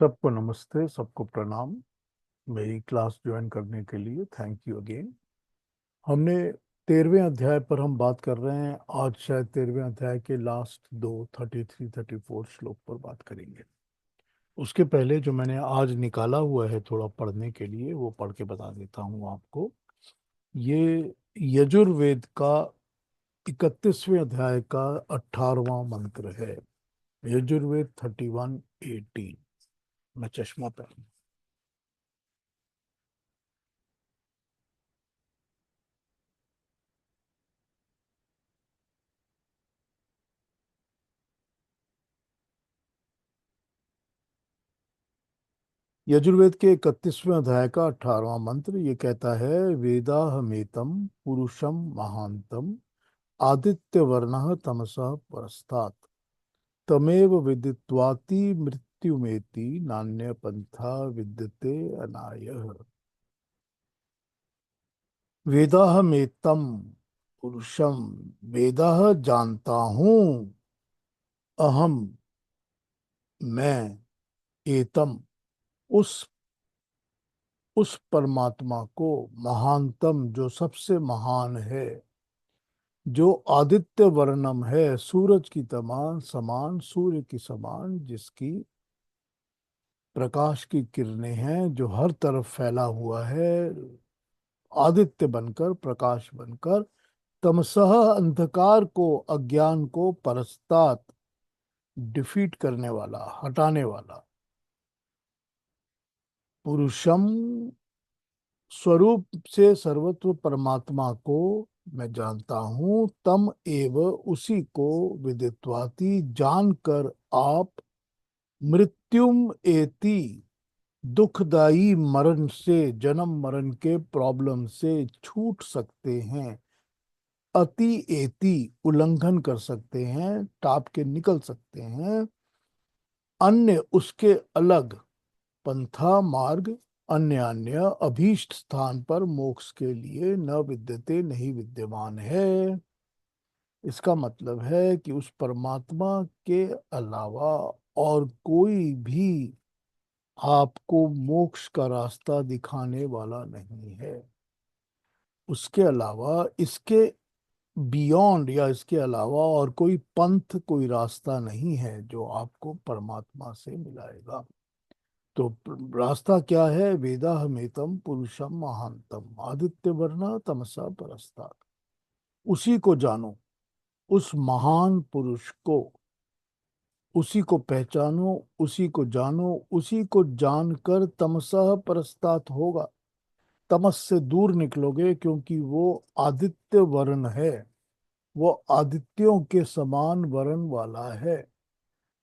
सबको नमस्ते, सबको प्रणाम। मेरी क्लास ज्वाइन करने के लिए थैंक यू अगेन। हमने 13वें अध्याय पर हम बात कर रहे हैं। आज शायद 13वें अध्याय के लास्ट दो 33-34 श्लोक पर बात करेंगे। उसके पहले जो मैंने आज निकाला हुआ है थोड़ा पढ़ने के लिए, वो पढ़ के बता देता हूँ आपको। ये यजुर्वेद का 31वें अध्याय का 18वां मंत्र है। यजुर्वेद 31:18। मैं चश्मा पहन। यजुर्वेद के 31वें अध्याय का 18वां मंत्र ये कहता है, वेदाहमेतम पुरुषम महांतम आदित्य वर्ण तमसः परस्तात् तमेव विदित्वाति मृत्युमेति नान्य पंथा विद्यते अनायः। वेदाहमेतम पुरुषम, वेदाह जानता हूँ, अहम मैं, एतम उस परमात्मा को, महानतम जो सबसे महान है, जो आदित्य वर्णम है, सूरज की तमान समान, सूर्य की समान जिसकी प्रकाश की किरणें हैं, जो हर तरफ फैला हुआ है, आदित्य बनकर, प्रकाश बनकर, तमसह अंधकार को, अज्ञान को, परस्तात डिफीट करने वाला, हटाने वाला, पुरुषम स्वरूप से सर्वत्व परमात्मा को मैं जानता हूँ, तम एव उसी को, विदित्वाति जानकर आप, मृत्युम एति दुखदाई मरण से, जन्म मरण के प्रॉब्लम से छूट सकते हैं, अति एति उल्लंघन कर सकते हैं, टाप के निकल सकते हैं, अन्य उसके अलग, पंथा मार्ग, अन्य अन्य अभीष्ट स्थान पर मोक्ष के लिए न विद्यते नहीं विद्यमान है। इसका मतलब है कि उस परमात्मा के अलावा और कोई भी आपको मोक्ष का रास्ता दिखाने वाला नहीं है। उसके अलावा, इसके बियॉन्ड या इसके अलावा और कोई पंथ, कोई रास्ता नहीं है जो आपको परमात्मा से मिलाएगा। तो रास्ता क्या है? वेदाहमेतम पुरुषम महांतम आदित्य वर्णा तमसा परस्तात्। उसी को जानो, उस महान पुरुष को, उसी को पहचानो, उसी को जानो, उसी को जानकर तमसः परस्तात् होगा। तमस से दूर निकलोगे, क्योंकि वो आदित्य वर्ण है, वो आदित्यों के समान वर्ण वाला है।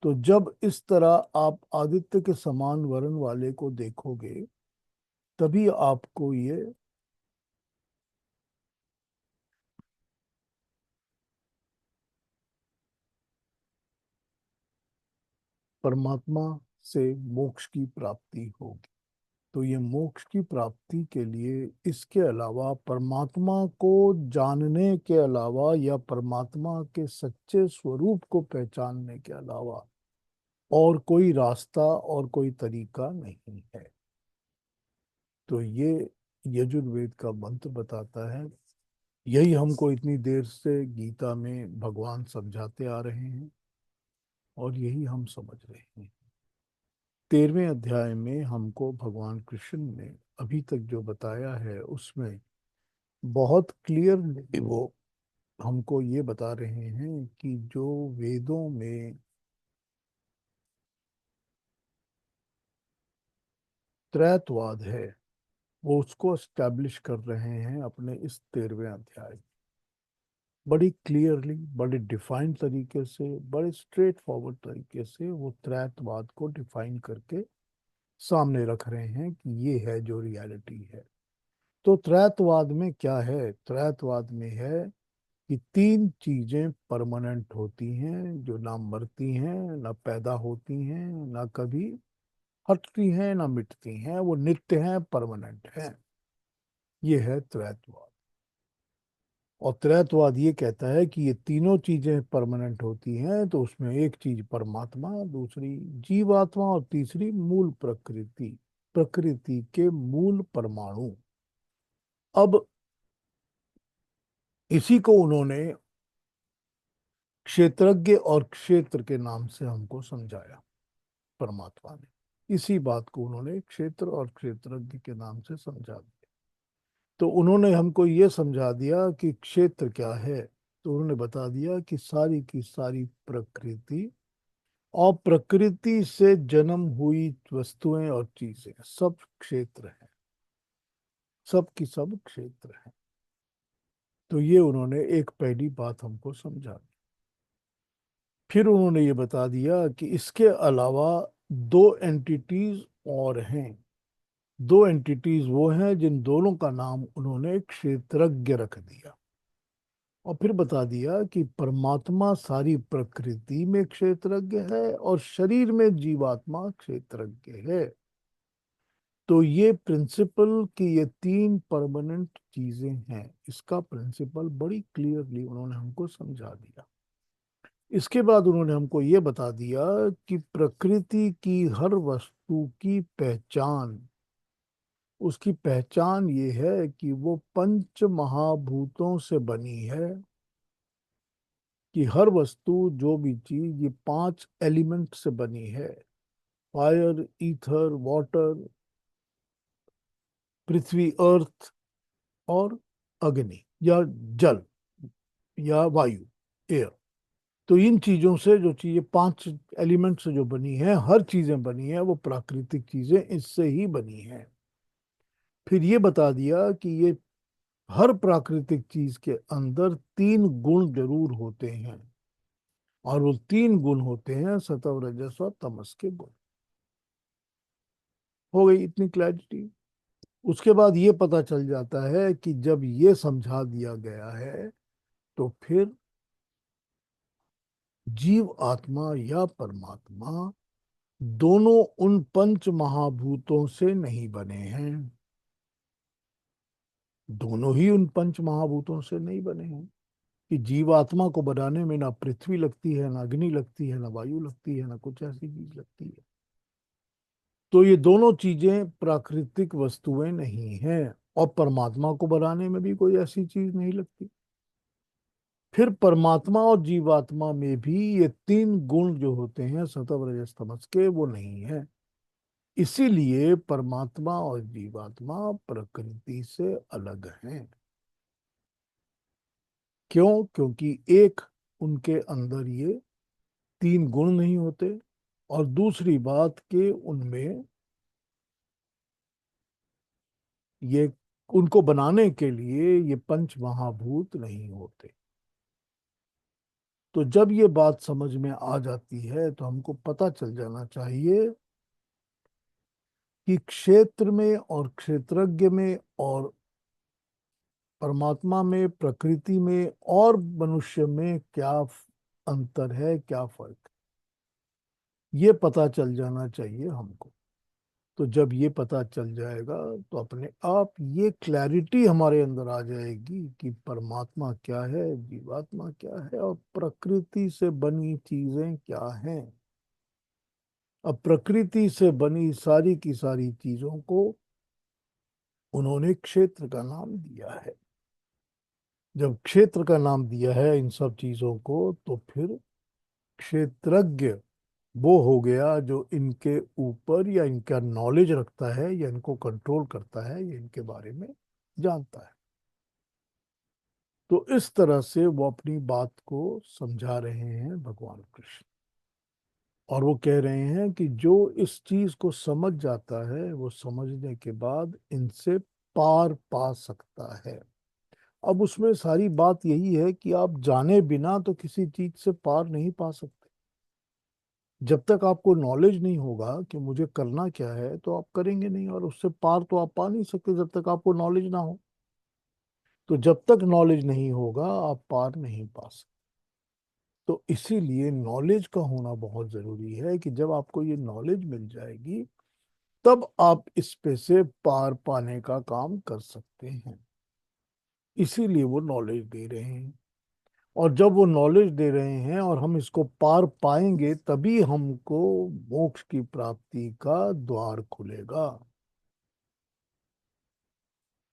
तो जब इस तरह आप आदित्य के समान वर्ण वाले को देखोगे, तभी आपको ये परमात्मा से मोक्ष की प्राप्ति होगी। तो ये मोक्ष की प्राप्ति के लिए, इसके अलावा, परमात्मा को जानने के अलावा या परमात्मा के सच्चे स्वरूप को पहचानने के अलावा और कोई रास्ता और कोई तरीका नहीं है। तो ये यजुर्वेद का मंत्र बताता है। यही हमको इतनी देर से गीता में भगवान समझाते आ रहे हैं और यही हम समझ रहे हैं। 13वें अध्याय में हमको भगवान कृष्ण ने अभी तक जो बताया है, उसमें बहुत क्लियरली वो हमको ये बता रहे हैं कि जो वेदों में त्रैतवाद है, वो उसको स्टैब्लिश कर रहे हैं अपने इस 13वें अध्याय। बड़ी क्लियरली, बड़े डिफाइंड तरीके से, बड़े स्ट्रेट फॉरवर्ड तरीके से वो त्रैतवाद को डिफाइन करके सामने रख रहे हैं कि ये है जो रियलिटी है। तो त्रैतवाद में क्या है? त्रैतवाद में है कि तीन चीजें परमानेंट होती हैं, जो ना मरती हैं, ना पैदा होती हैं, ना कभी हटती हैं, ना मिटती हैं। वो नित्य हैं, परमानेंट हैं। ये है त्रैतवाद। और त्रैतवाद ये कहता है कि ये तीनों चीजें परमानेंट होती हैं, तो उसमें एक चीज परमात्मा, दूसरी जीवात्मा और तीसरी मूल प्रकृति, प्रकृति के मूल परमाणु। अब इसी को उन्होंने क्षेत्रज्ञ और क्षेत्र के नाम से हमको समझाया, परमात्मा ने इसी बात को उन्होंने क्षेत्र और क्षेत्रज्ञ के नाम से समझा दिया। तो उन्होंने हमको ये समझा दिया कि क्षेत्र क्या है, तो उन्होंने बता दिया कि सारी की सारी प्रकृति और प्रकृति से जन्म हुई वस्तुएं और चीजें सब क्षेत्र हैं, सब की सब क्षेत्र हैं। तो ये उन्होंने एक पहली बात हमको समझा दी। फिर उन्होंने ये बता दिया कि इसके अलावा दो एंटिटीज और हैं। दो एंटिटीज वो हैं जिन दोनों का नाम उन्होंने क्षेत्रज्ञ रख दिया। और फिर बता दिया कि परमात्मा सारी प्रकृति में क्षेत्रज्ञ है और शरीर में जीवात्मा क्षेत्रज्ञ है। तो ये प्रिंसिपल कि ये तीन परमानेंट चीजें हैं, इसका प्रिंसिपल बड़ी क्लियरली उन्होंने हमको समझा दिया। इसके बाद उन्होंने हमको ये बता दिया कि प्रकृति की हर वस्तु की पहचान, उसकी पहचान ये है कि वो पंच महाभूतों से बनी है। कि हर वस्तु, जो भी चीज, ये पांच एलिमेंट से बनी है। फायर, ईथर, वाटर, पृथ्वी, अर्थ और अग्नि या जल या वायु, एयर। तो इन चीजों से, जो चीजें पांच एलिमेंट से जो बनी है, हर चीजें बनी है, वो प्राकृतिक चीजें इससे ही बनी है। फिर ये बता दिया कि ये हर प्राकृतिक चीज के अंदर तीन गुण जरूर होते हैं, और वो तीन गुण होते हैं सत्व, रजस और तमस के गुण। हो गई इतनी क्लैरिटी। उसके बाद ये पता चल जाता है कि जब ये समझा दिया गया है, तो फिर जीव आत्मा या परमात्मा दोनों उन पंच महाभूतों से नहीं बने हैं। दोनों ही उन पंच महाभूतों से नहीं बने हैं। कि जीवात्मा को बनाने में ना पृथ्वी लगती है, ना अग्नि लगती है, ना वायु लगती है, ना कुछ ऐसी चीज लगती है। तो ये दोनों चीजें प्राकृतिक वस्तुएं नहीं हैं, और परमात्मा को बनाने में भी कोई ऐसी चीज नहीं लगती। फिर परमात्मा और जीवात्मा में भी ये तीन गुण जो होते हैं सत्व, रजस, तमस के, वो नहीं है। इसीलिए परमात्मा और जीवात्मा प्रकृति से अलग हैं। क्यों? क्योंकि एक, उनके अंदर ये तीन गुण नहीं होते, और दूसरी बात के उनमें ये, उनको बनाने के लिए ये पंच महाभूत नहीं होते। तो जब ये बात समझ में आ जाती है, तो हमको पता चल जाना चाहिए कि क्षेत्र में और क्षेत्रज्ञ में और परमात्मा में, प्रकृति में और मनुष्य में क्या अंतर है, क्या फर्क है, ये पता चल जाना चाहिए हमको। तो जब ये पता चल जाएगा, तो अपने आप ये क्लैरिटी हमारे अंदर आ जाएगी कि परमात्मा क्या है, जीवात्मा क्या है, और प्रकृति से बनी चीजें क्या हैं। अब प्रकृति से बनी सारी की सारी चीजों को उन्होंने क्षेत्र का नाम दिया है। जब क्षेत्र का नाम दिया है इन सब चीजों को, तो फिर क्षेत्रज्ञ वो हो गया जो इनके ऊपर या इनका नॉलेज रखता है, या इनको कंट्रोल करता है, या इनके बारे में जानता है। तो इस तरह से वो अपनी बात को समझा रहे हैं भगवान कृष्ण। और वो कह रहे हैं कि जो इस चीज को समझ जाता है, वो समझने के बाद इनसे पार पा सकता है। अब उसमें सारी बात यही है कि आप जाने बिना तो किसी चीज से पार नहीं पा सकते। जब तक आपको नॉलेज नहीं होगा कि मुझे करना क्या है, तो आप करेंगे नहीं, और उससे पार तो आप पा नहीं सकते जब तक आपको नॉलेज ना हो। तो जब तक नॉलेज नहीं होगा, आप पार नहीं पा सकते। तो इसीलिए नॉलेज का होना बहुत जरूरी है, कि जब आपको ये नॉलेज मिल जाएगी, तब आप इस पे से पार पाने का काम कर सकते हैं। इसीलिए वो नॉलेज दे रहे हैं। और जब वो नॉलेज दे रहे हैं और हम इसको पार पाएंगे तभी हमको मोक्ष की प्राप्ति का द्वार खुलेगा।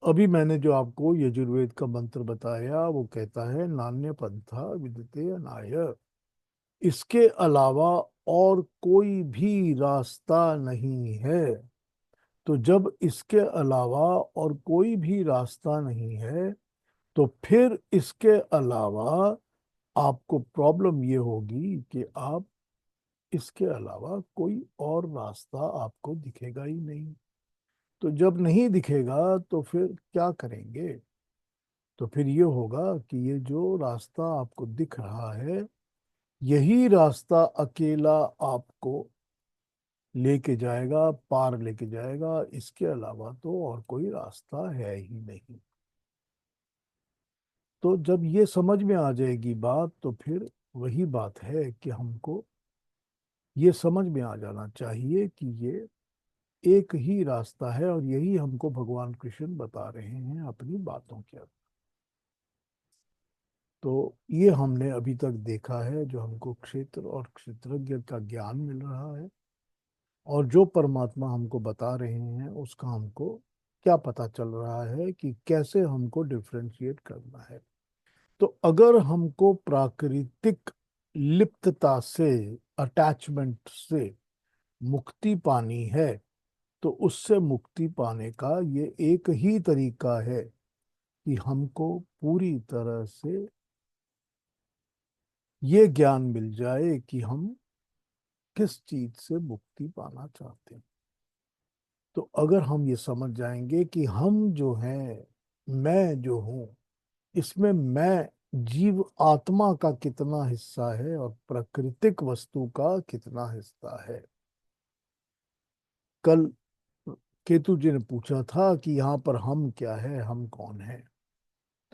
अभी मैंने जो आपको यजुर्वेद का मंत्र बताया वो कहता है नान्य पंथा विद्यते अनाय। इसके अलावा और कोई भी रास्ता नहीं है। तो जब इसके अलावा और कोई भी रास्ता नहीं है तो फिर इसके अलावा आपको प्रॉब्लम ये होगी कि आप इसके अलावा कोई और रास्ता आपको दिखेगा ही नहीं। तो जब नहीं दिखेगा तो फिर क्या करेंगे? तो फिर ये होगा कि ये जो रास्ता आपको दिख रहा है यही रास्ता अकेला आपको लेके जाएगा, पार लेके जाएगा। इसके अलावा तो और कोई रास्ता है ही नहीं। तो जब ये समझ में आ जाएगी बात तो फिर वही बात है कि हमको ये समझ में आ जाना चाहिए कि ये एक ही रास्ता है और यही हमको भगवान कृष्ण बता रहे हैं अपनी बातों के अंदर। तो ये हमने अभी तक देखा है, जो हमको क्षेत्र और क्षेत्रज्ञ का ज्ञान मिल रहा है और जो परमात्मा हमको बता रहे हैं उसका हमको क्या पता चल रहा है कि कैसे हमको डिफरेंशिएट करना है। तो अगर हमको प्राकृतिक लिप्तता से, अटैचमेंट से मुक्ति पानी है तो उससे मुक्ति पाने का ये एक ही तरीका है कि हमको पूरी तरह से ये ज्ञान मिल जाए कि हम किस चीज से मुक्ति पाना चाहते हैं। तो अगर हम ये समझ जाएंगे कि हम जो हैं, मैं जो हूं, इसमें मैं जीव आत्मा का कितना हिस्सा है और प्राकृतिक वस्तु का कितना हिस्सा है। कल केतु जी ने पूछा था कि यहाँ पर हम क्या है, हम कौन है।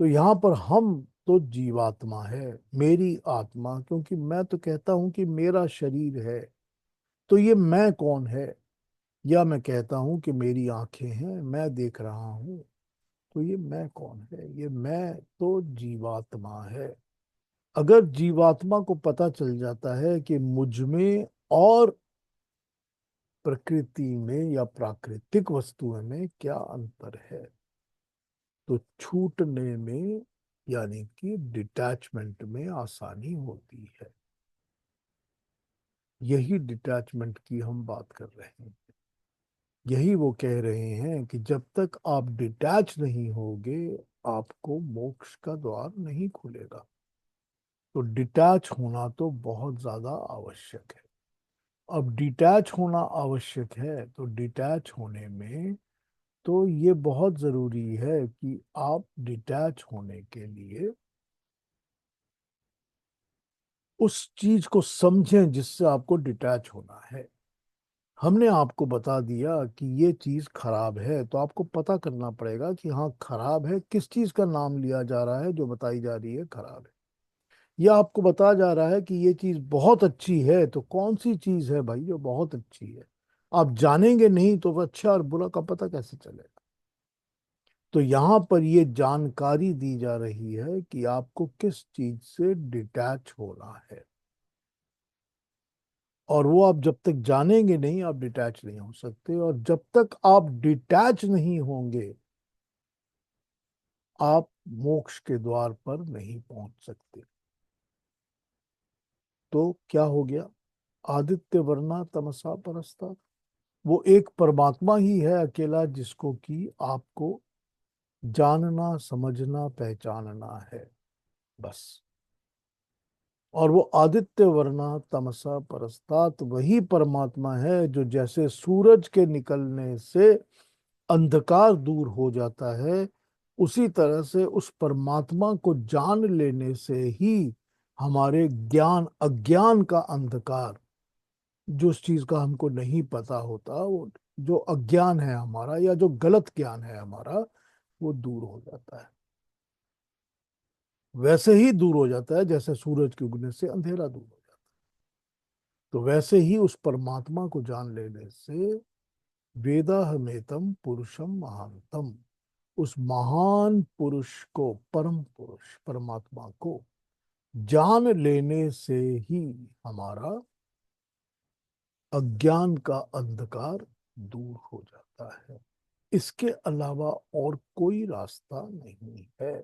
तो यहाँ पर हम तो जीवात्मा है, मेरी आत्मा, क्योंकि मैं तो कहता हूं कि मेरा शरीर है। तो ये मैं कौन है? या मैं कहता हूं कि मेरी आंखें हैं, मैं देख रहा हूं। तो ये मैं कौन है? ये मैं तो जीवात्मा है। अगर जीवात्मा को पता चल जाता है कि मुझ में और प्रकृति में या प्राकृतिक वस्तुओं में क्या अंतर है तो छूटने में, यानी कि डिटैचमेंट में आसानी होती है। यही डिटैचमेंट की हम बात कर रहे हैं। यही वो कह रहे हैं कि जब तक आप डिटैच नहीं होगे आपको मोक्ष का द्वार नहीं खुलेगा। तो डिटैच होना तो बहुत ज्यादा आवश्यक है। अब डिटैच होना आवश्यक है तो डिटैच होने में तो ये बहुत जरूरी है कि आप डिटैच होने के लिए उस चीज को समझें जिससे आपको डिटैच होना है। हमने आपको बता दिया कि ये चीज खराब है तो आपको पता करना पड़ेगा कि हाँ खराब है, किस चीज का नाम लिया जा रहा है जो बताई जा रही है खराब है। या आपको बताया जा रहा है कि ये चीज बहुत अच्छी है तो कौन सी चीज है भाई जो बहुत अच्छी है? आप जानेंगे नहीं तो अच्छा और बुरा का पता कैसे चलेगा? तो यहाँ पर ये जानकारी दी जा रही है कि आपको किस चीज से डिटैच होना है। और वो आप जब तक जानेंगे नहीं आप डिटैच नहीं हो सकते, और जब तक आप डिटैच नहीं होंगे आप मोक्ष के द्वार पर नहीं पहुंच सकते। तो क्या हो गया? आदित्य वर्णा तमसा परस्ता, वो एक परमात्मा ही है अकेला जिसको कि आपको जानना, समझना, पहचानना है, बस। और वो आदित्य वर्णा तमसा परस्तात वही परमात्मा है जो जैसे सूरज के निकलने से अंधकार दूर हो जाता है, उसी तरह से उस परमात्मा को जान लेने से ही हमारे ज्ञान अज्ञान का अंधकार, जो उस चीज का हमको नहीं पता होता, वो जो अज्ञान है हमारा या जो गलत ज्ञान है हमारा, वो दूर हो जाता है। वैसे ही दूर हो जाता है जैसे सूरज के उगने से अंधेरा दूर हो जाता है। तो वैसे ही उस परमात्मा को जान लेने से वेदाहमेतम पुरुषम महानतम, उस महान पुरुष को, परम पुरुष परमात्मा को जान लेने से ही हमारा अज्ञान का अंधकार दूर हो जाता है। इसके अलावा और कोई रास्ता नहीं है।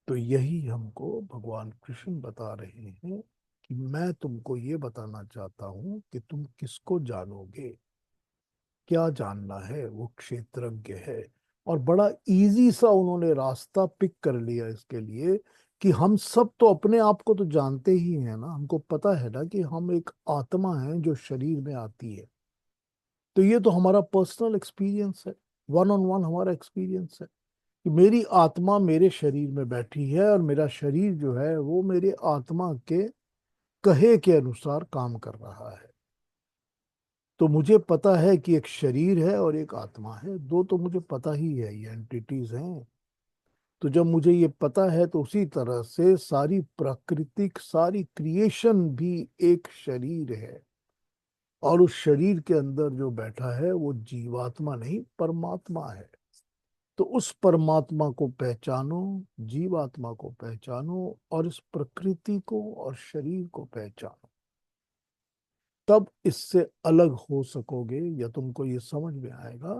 तो यही हमको भगवान कृष्ण बता रहे हैं कि मैं तुमको ये बताना चाहता हूं कि तुम किसको जानोगे, क्या जानना है, वो क्षेत्रज्ञ है। और बड़ा इजी सा उन्होंने रास्ता पिक कर लिया इसके लिए कि हम सब तो अपने आप को तो जानते ही हैं ना, हमको पता है ना कि हम एक आत्मा है जो शरीर में आती है। तो ये तो हमारा पर्सनल एक्सपीरियंस है, वन ऑन वन हमारा एक्सपीरियंस है कि मेरी आत्मा मेरे शरीर में बैठी है और मेरा शरीर जो है वो मेरे आत्मा के कहे के अनुसार काम कर रहा है। तो मुझे पता है कि एक शरीर है और एक आत्मा है, दो तो मुझे पता ही है, ये एंटिटीज हैं। तो जब मुझे ये पता है तो उसी तरह से सारी प्राकृतिक सारी क्रिएशन भी एक शरीर है। और उस शरीर के अंदर जो बैठा है वो जीवात्मा नहीं, परमात्मा है। तो उस परमात्मा को पहचानो, जीवात्मा को पहचानो और इस प्रकृति को और शरीर को पहचानो। तब इससे अलग हो सकोगे या तुमको ये समझ में आएगा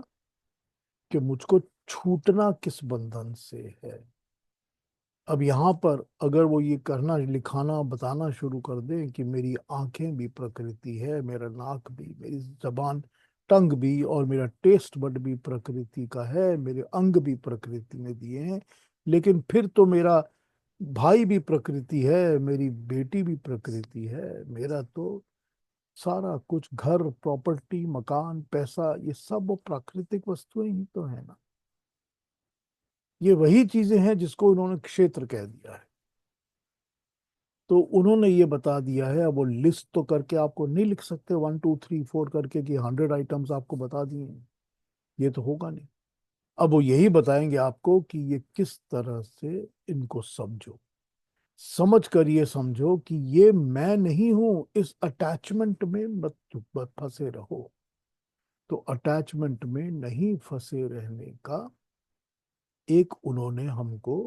कि मुझको छूटना किस बंधन से है। अब यहाँ पर अगर वो ये करना लिखाना बताना शुरू कर दें कि मेरी आंखें भी प्रकृति है, मेरा नाक भी, मेरी जबान टंग भी और मेरा टेस्ट बड भी प्रकृति का है, मेरे अंग भी प्रकृति ने दिए हैं, लेकिन फिर तो मेरा भाई भी प्रकृति है, मेरी बेटी भी प्रकृति है, मेरा तो सारा कुछ घर प्रॉपर्टी मकान पैसा ये सब वो प्राकृतिक वस्तुएं ही तो है ना। ये वही चीजें हैं जिसको उन्होंने क्षेत्र कह दिया है। तो उन्होंने ये बता दिया है। अब वो लिस्ट तो करके आपको नहीं लिख सकते 1 2 3 4 करके कि 100 आइटम्स आपको बता दिए हैं, ये तो होगा नहीं। अब वो यही बताएंगे आपको कि ये किस तरह से इनको समझो, समझ कर ये समझो कि ये मैं नहीं हूं, इस अटैचमेंट में मत फंसे रहो। तो अटैचमेंट में नहीं फंसे रहने का एक उन्होंने हमको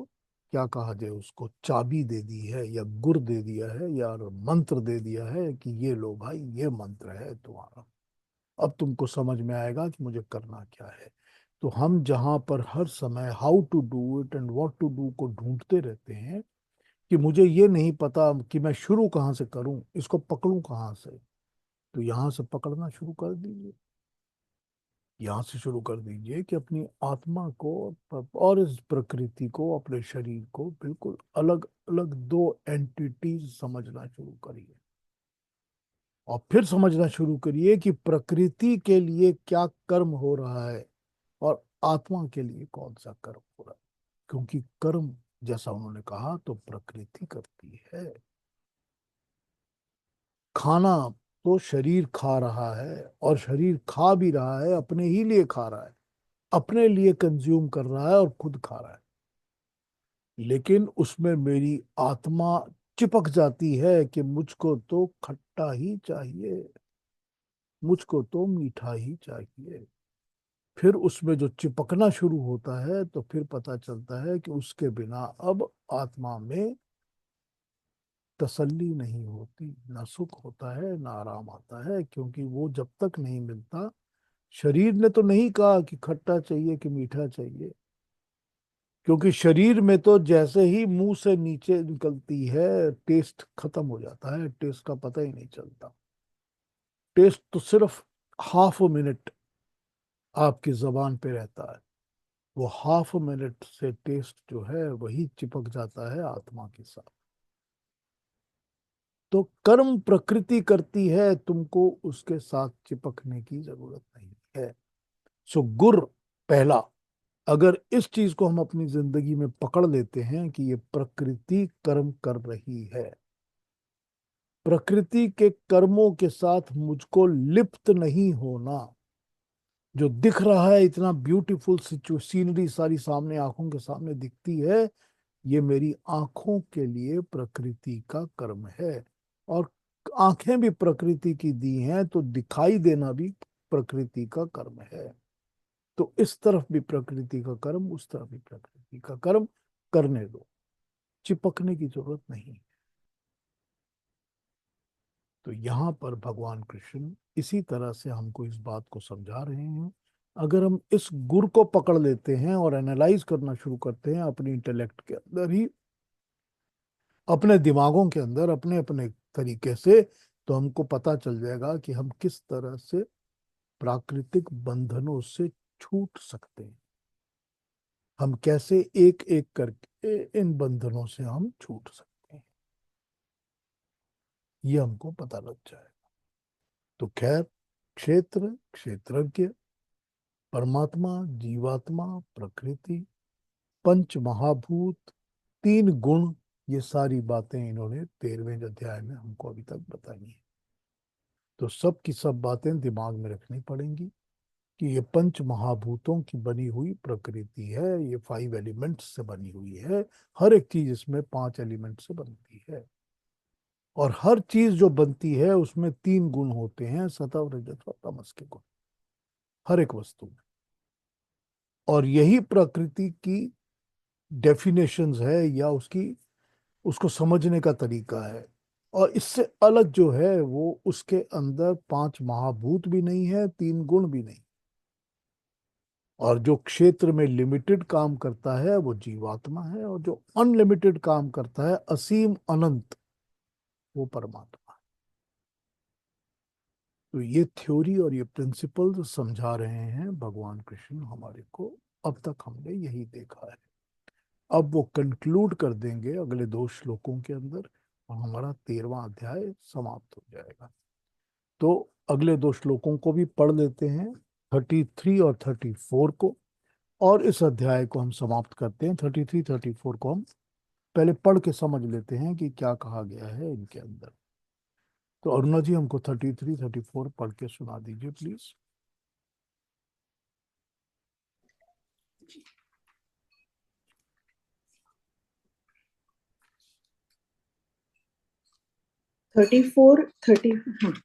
क्या कहा जाए उसको चाबी दे दी है या गुर दे दिया है या मंत्र दे दिया है कि ये लो भाई, ये मंत्र है तुम्हारा। अब तुमको समझ में आएगा कि मुझे करना क्या है। तो हम जहां पर हर समय how to do it and what to do को ढूंढते रहते हैं कि मुझे ये नहीं पता कि मैं शुरू कहाँ से करूं, इसको पकड़ूं कहाँ से, तो यहां से पकड़ना शुरू कर दीजिए। यहाँ से शुरू कर दीजिए कि अपनी आत्मा को और इस प्रकृति को, अपने शरीर को बिल्कुल अलग अलग दो एंटिटीज समझना शुरू करिए। और फिर समझना शुरू करिए कि प्रकृति के लिए क्या कर्म हो रहा है और आत्मा के लिए कौन सा कर्म हो रहा है। क्योंकि कर्म जैसा उन्होंने कहा तो प्रकृति करती है। खाना तो शरीर खा रहा है और शरीर खा भी रहा है, अपने ही लिए खा रहा है, अपने लिए कंज्यूम कर रहा है और खुद खा रहा है। लेकिन उसमें मेरी आत्मा चिपक जाती है कि मुझको तो खट्टा ही चाहिए, मुझको तो मीठा ही चाहिए। फिर उसमें जो चिपकना शुरू होता है तो फिर पता चलता है कि उसके बिना अब आत्मा में तसल्ली नहीं होती, ना सुख होता है ना आराम आता है, क्योंकि वो जब तक नहीं मिलता। शरीर ने तो नहीं कहा कि खट्टा चाहिए कि मीठा चाहिए, क्योंकि शरीर में तो जैसे ही मुंह से नीचे निकलती है टेस्ट खत्म हो जाता है, टेस्ट का पता ही नहीं चलता। टेस्ट तो सिर्फ हाफ मिनट आपकी जबान पे रहता है, वो हाफ मिनट से टेस्ट जो है वही चिपक जाता है आत्मा के साथ। तो कर्म प्रकृति करती है, तुमको उसके साथ चिपकने की जरूरत नहीं है। सो गुर पहला, अगर इस चीज को हम अपनी जिंदगी में पकड़ लेते हैं कि ये प्रकृति कर्म कर रही है, प्रकृति के कर्मों के साथ मुझको लिप्त नहीं होना। जो दिख रहा है इतना ब्यूटीफुल सीनरी सारी सामने आंखों के सामने दिखती है, ये मेरी आंखों के लिए प्रकृति का कर्म है। और आंखें भी प्रकृति की दी हैं तो दिखाई देना भी प्रकृति का कर्म है। तो इस तरफ भी प्रकृति का कर्म, उस तरफ भी प्रकृति का कर्म करने दो, चिपकने की जरूरत नहीं। तो यहाँ पर भगवान कृष्ण इसी तरह से हमको इस बात को समझा रहे हैं। अगर हम इस गुर को पकड़ लेते हैं और एनालाइज करना शुरू करते हैं अपनी इंटेलेक्ट के अंदर ही, अपने दिमागों के अंदर, अपने अपने तरीके से, तो हमको पता चल जाएगा कि हम किस तरह से प्राकृतिक बंधनों से छूट सकते हैं, हम कैसे एक एक करके इन बंधनों से हम छूट सकते हैं, ये हमको पता लग जाएगा। तो खैर, क्षेत्र, क्षेत्रज्ञ, परमात्मा, जीवात्मा, प्रकृति, पंच महाभूत, तीन गुण, ये सारी बातें इन्होंने 13वें अध्याय में हमको अभी तक बताई हैं। तो सब की सब बातें दिमाग में रखनी पड़ेंगी कि ये पंच महाभूतों की बनी हुई प्रकृति है, ये 5 एलिमेंट्स से बनी हुई है। हर एक चीज इसमें 5 एलिमेंट से बनती है, और हर चीज जो बनती है उसमें 3 गुण होते हैं, सत्व, रजस और तमस के गुण, हर एक वस्तु में। और यही प्रकृति की डेफिनेशंस है, या उसकी, उसको समझने का तरीका है। और इससे अलग जो है वो उसके अंदर 5 महाभूत भी नहीं है, 3 गुण भी नहीं। और जो क्षेत्र में लिमिटेड काम करता है वो जीवात्मा है, और जो अनलिमिटेड काम करता है, असीम अनंत, वो परमात्मा है। तो ये थ्योरी और ये प्रिंसिपल समझा रहे हैं भगवान कृष्ण हमारे को। अब तक हमने यही देखा है। अब वो कंक्लूड कर देंगे अगले 2 श्लोकों के अंदर, और हमारा 13वां अध्याय समाप्त हो जाएगा। तो अगले 2 श्लोकों को भी पढ़ लेते हैं, 33 और 34 को, और इस अध्याय को हम समाप्त करते हैं। 33 34 को हम पहले पढ़ के समझ लेते हैं कि क्या कहा गया है इनके अंदर। तो अरुणा जी, हमको 33 34 पढ़ के सुना दीजिए प्लीज। 34 30।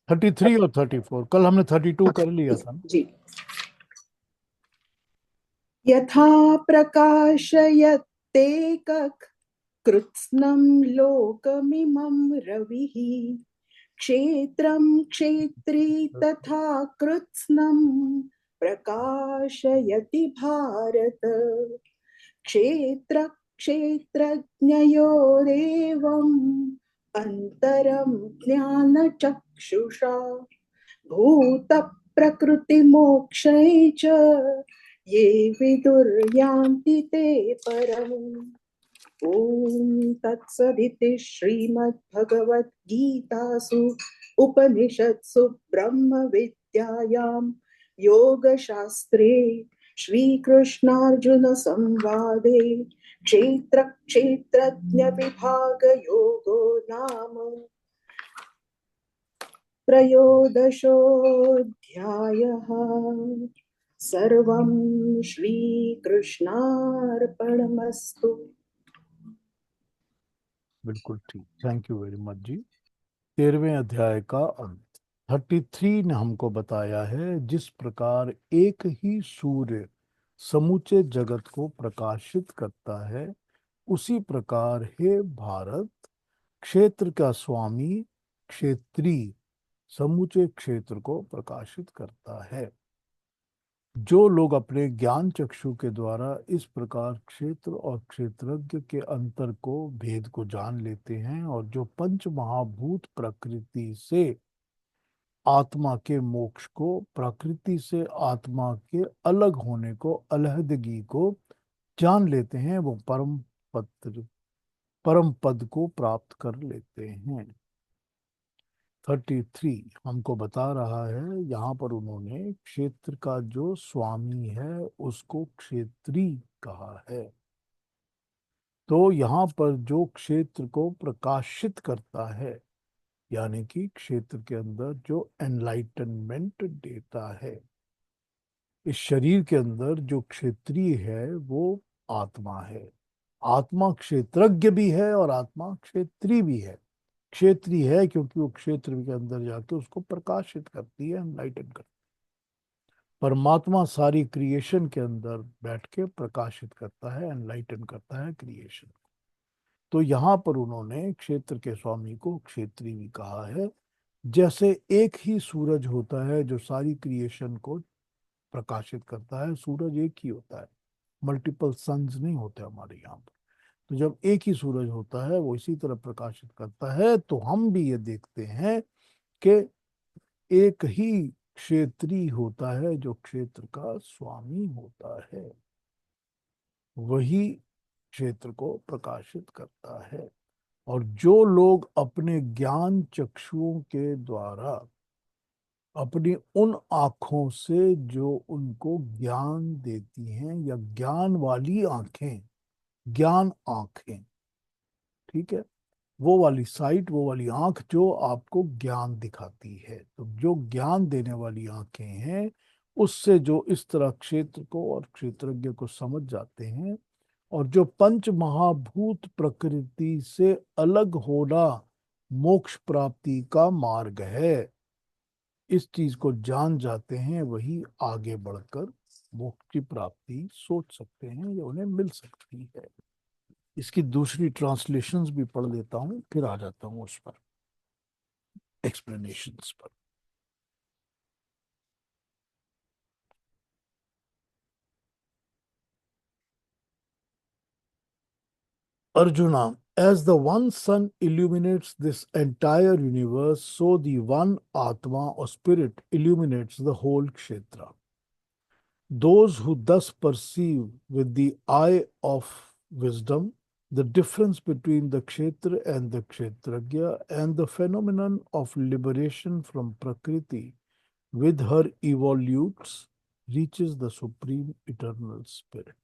हाँ 33 और 34, कल हमने 32 कर लिया था ना। जी। यथा प्रकाशयते कृत्स्नं लोकमिमं रविः क्षेत्रं क्षेत्री तथा कृत्स्नं प्रकाशयति भारत क्षेत्र क्षेत्रज्ञयोरेवम् अन्तरं ज्ञानचक्षुषा भूत प्रकृतिमोक्षै च ये विदुर्यान्ति ते परम्। ॐ तत्सदिति श्रीमद्भगवद्गीतासु उपनिषत्सु ब्रह्मविद्यायां योगशास्त्रे श्रीकृष्णार्जुनसंवादे क्षेत्रक्षेत्रज्ञविभागयोगो नाम त्रयोदशोऽध्यायः। सर्वं श्रीकृष्णार्पणमस्तु। बिल्कुल ठीक, थैंक यू वेरी मच जी। 13वें अध्याय का अंत। 33 ने हमको बताया है, जिस प्रकार एक ही सूर्य समूचे जगत को प्रकाशित करता है, उसी प्रकार हे भारत, क्षेत्र का स्वामी क्षेत्री समूचे क्षेत्र को प्रकाशित करता है। जो लोग अपने ज्ञान चक्षु के द्वारा इस प्रकार क्षेत्र और क्षेत्रज्ञ के अंतर को, भेद को जान लेते हैं, और जो पंच महाभूत प्रकृति से आत्मा के मोक्ष को, प्रकृति से आत्मा के अलग होने को, अलहदगी को जान लेते हैं, वो परम पद को प्राप्त कर लेते हैं। 33 हमको बता रहा है, यहाँ पर उन्होंने क्षेत्र का जो स्वामी है उसको क्षेत्री कहा है। तो यहाँ पर जो क्षेत्र को प्रकाशित करता है, यानी कि क्षेत्र के अंदर जो एनलाइटनमेंट देता है, इस शरीर के अंदर जो क्षेत्रीय है वो आत्मा है। आत्मा क्षेत्रज्ञ भी है और आत्मा क्षेत्री भी है। क्षेत्रीय है क्योंकि वो क्षेत्र के अंदर जाके उसको प्रकाशित करती है, एनलाइटन करती है। परमात्मा सारी क्रिएशन के अंदर बैठ के प्रकाशित करता है, एनलाइटन करता है क्रिएशन। तो यहाँ पर उन्होंने क्षेत्र के स्वामी को क्षेत्री भी कहा है। जैसे एक ही सूरज होता है जो सारी क्रिएशन को प्रकाशित करता है, सूरज एक ही होता है, मल्टीपल सन्स नहीं होते हमारे यहाँ पर। तो जब एक ही सूरज होता है वो इसी तरह प्रकाशित करता है, तो हम भी ये देखते हैं कि एक ही क्षेत्री होता है जो क्षेत्र का स्वामी होता है, वही क्षेत्र को प्रकाशित करता है। और जो लोग अपने ज्ञान चक्षुओं के द्वारा, अपनी उन आंखों से जो उनको ज्ञान देती हैं, या ज्ञान वाली आंखें, ज्ञान आंखें, ठीक है, वो वाली साइट, वो वाली आंख जो आपको ज्ञान दिखाती है, तो जो ज्ञान देने वाली आंखें हैं, उससे जो इस तरह क्षेत्र को और क्षेत्रज्ञ को समझ जाते हैं, और जो पंच महाभूत प्रकृति से अलग होना मोक्ष प्राप्ति का मार्ग है, इस चीज को जान जाते हैं, वही आगे बढ़कर मोक्ष की प्राप्ति सोच सकते हैं या उन्हें मिल सकती है। इसकी दूसरी ट्रांसलेशंस भी पढ़ लेता हूं, फिर आ जाता हूं उस पर, एक्सप्लेनेशंस पर। Arjuna, as the one sun illuminates this entire universe, so the one Atma or spirit illuminates the whole Kshetra. Those who thus perceive with the eye of wisdom the difference between the Kshetra and the Kshetragya, and the phenomenon of liberation from Prakriti with her evolutes, reaches the supreme eternal spirit.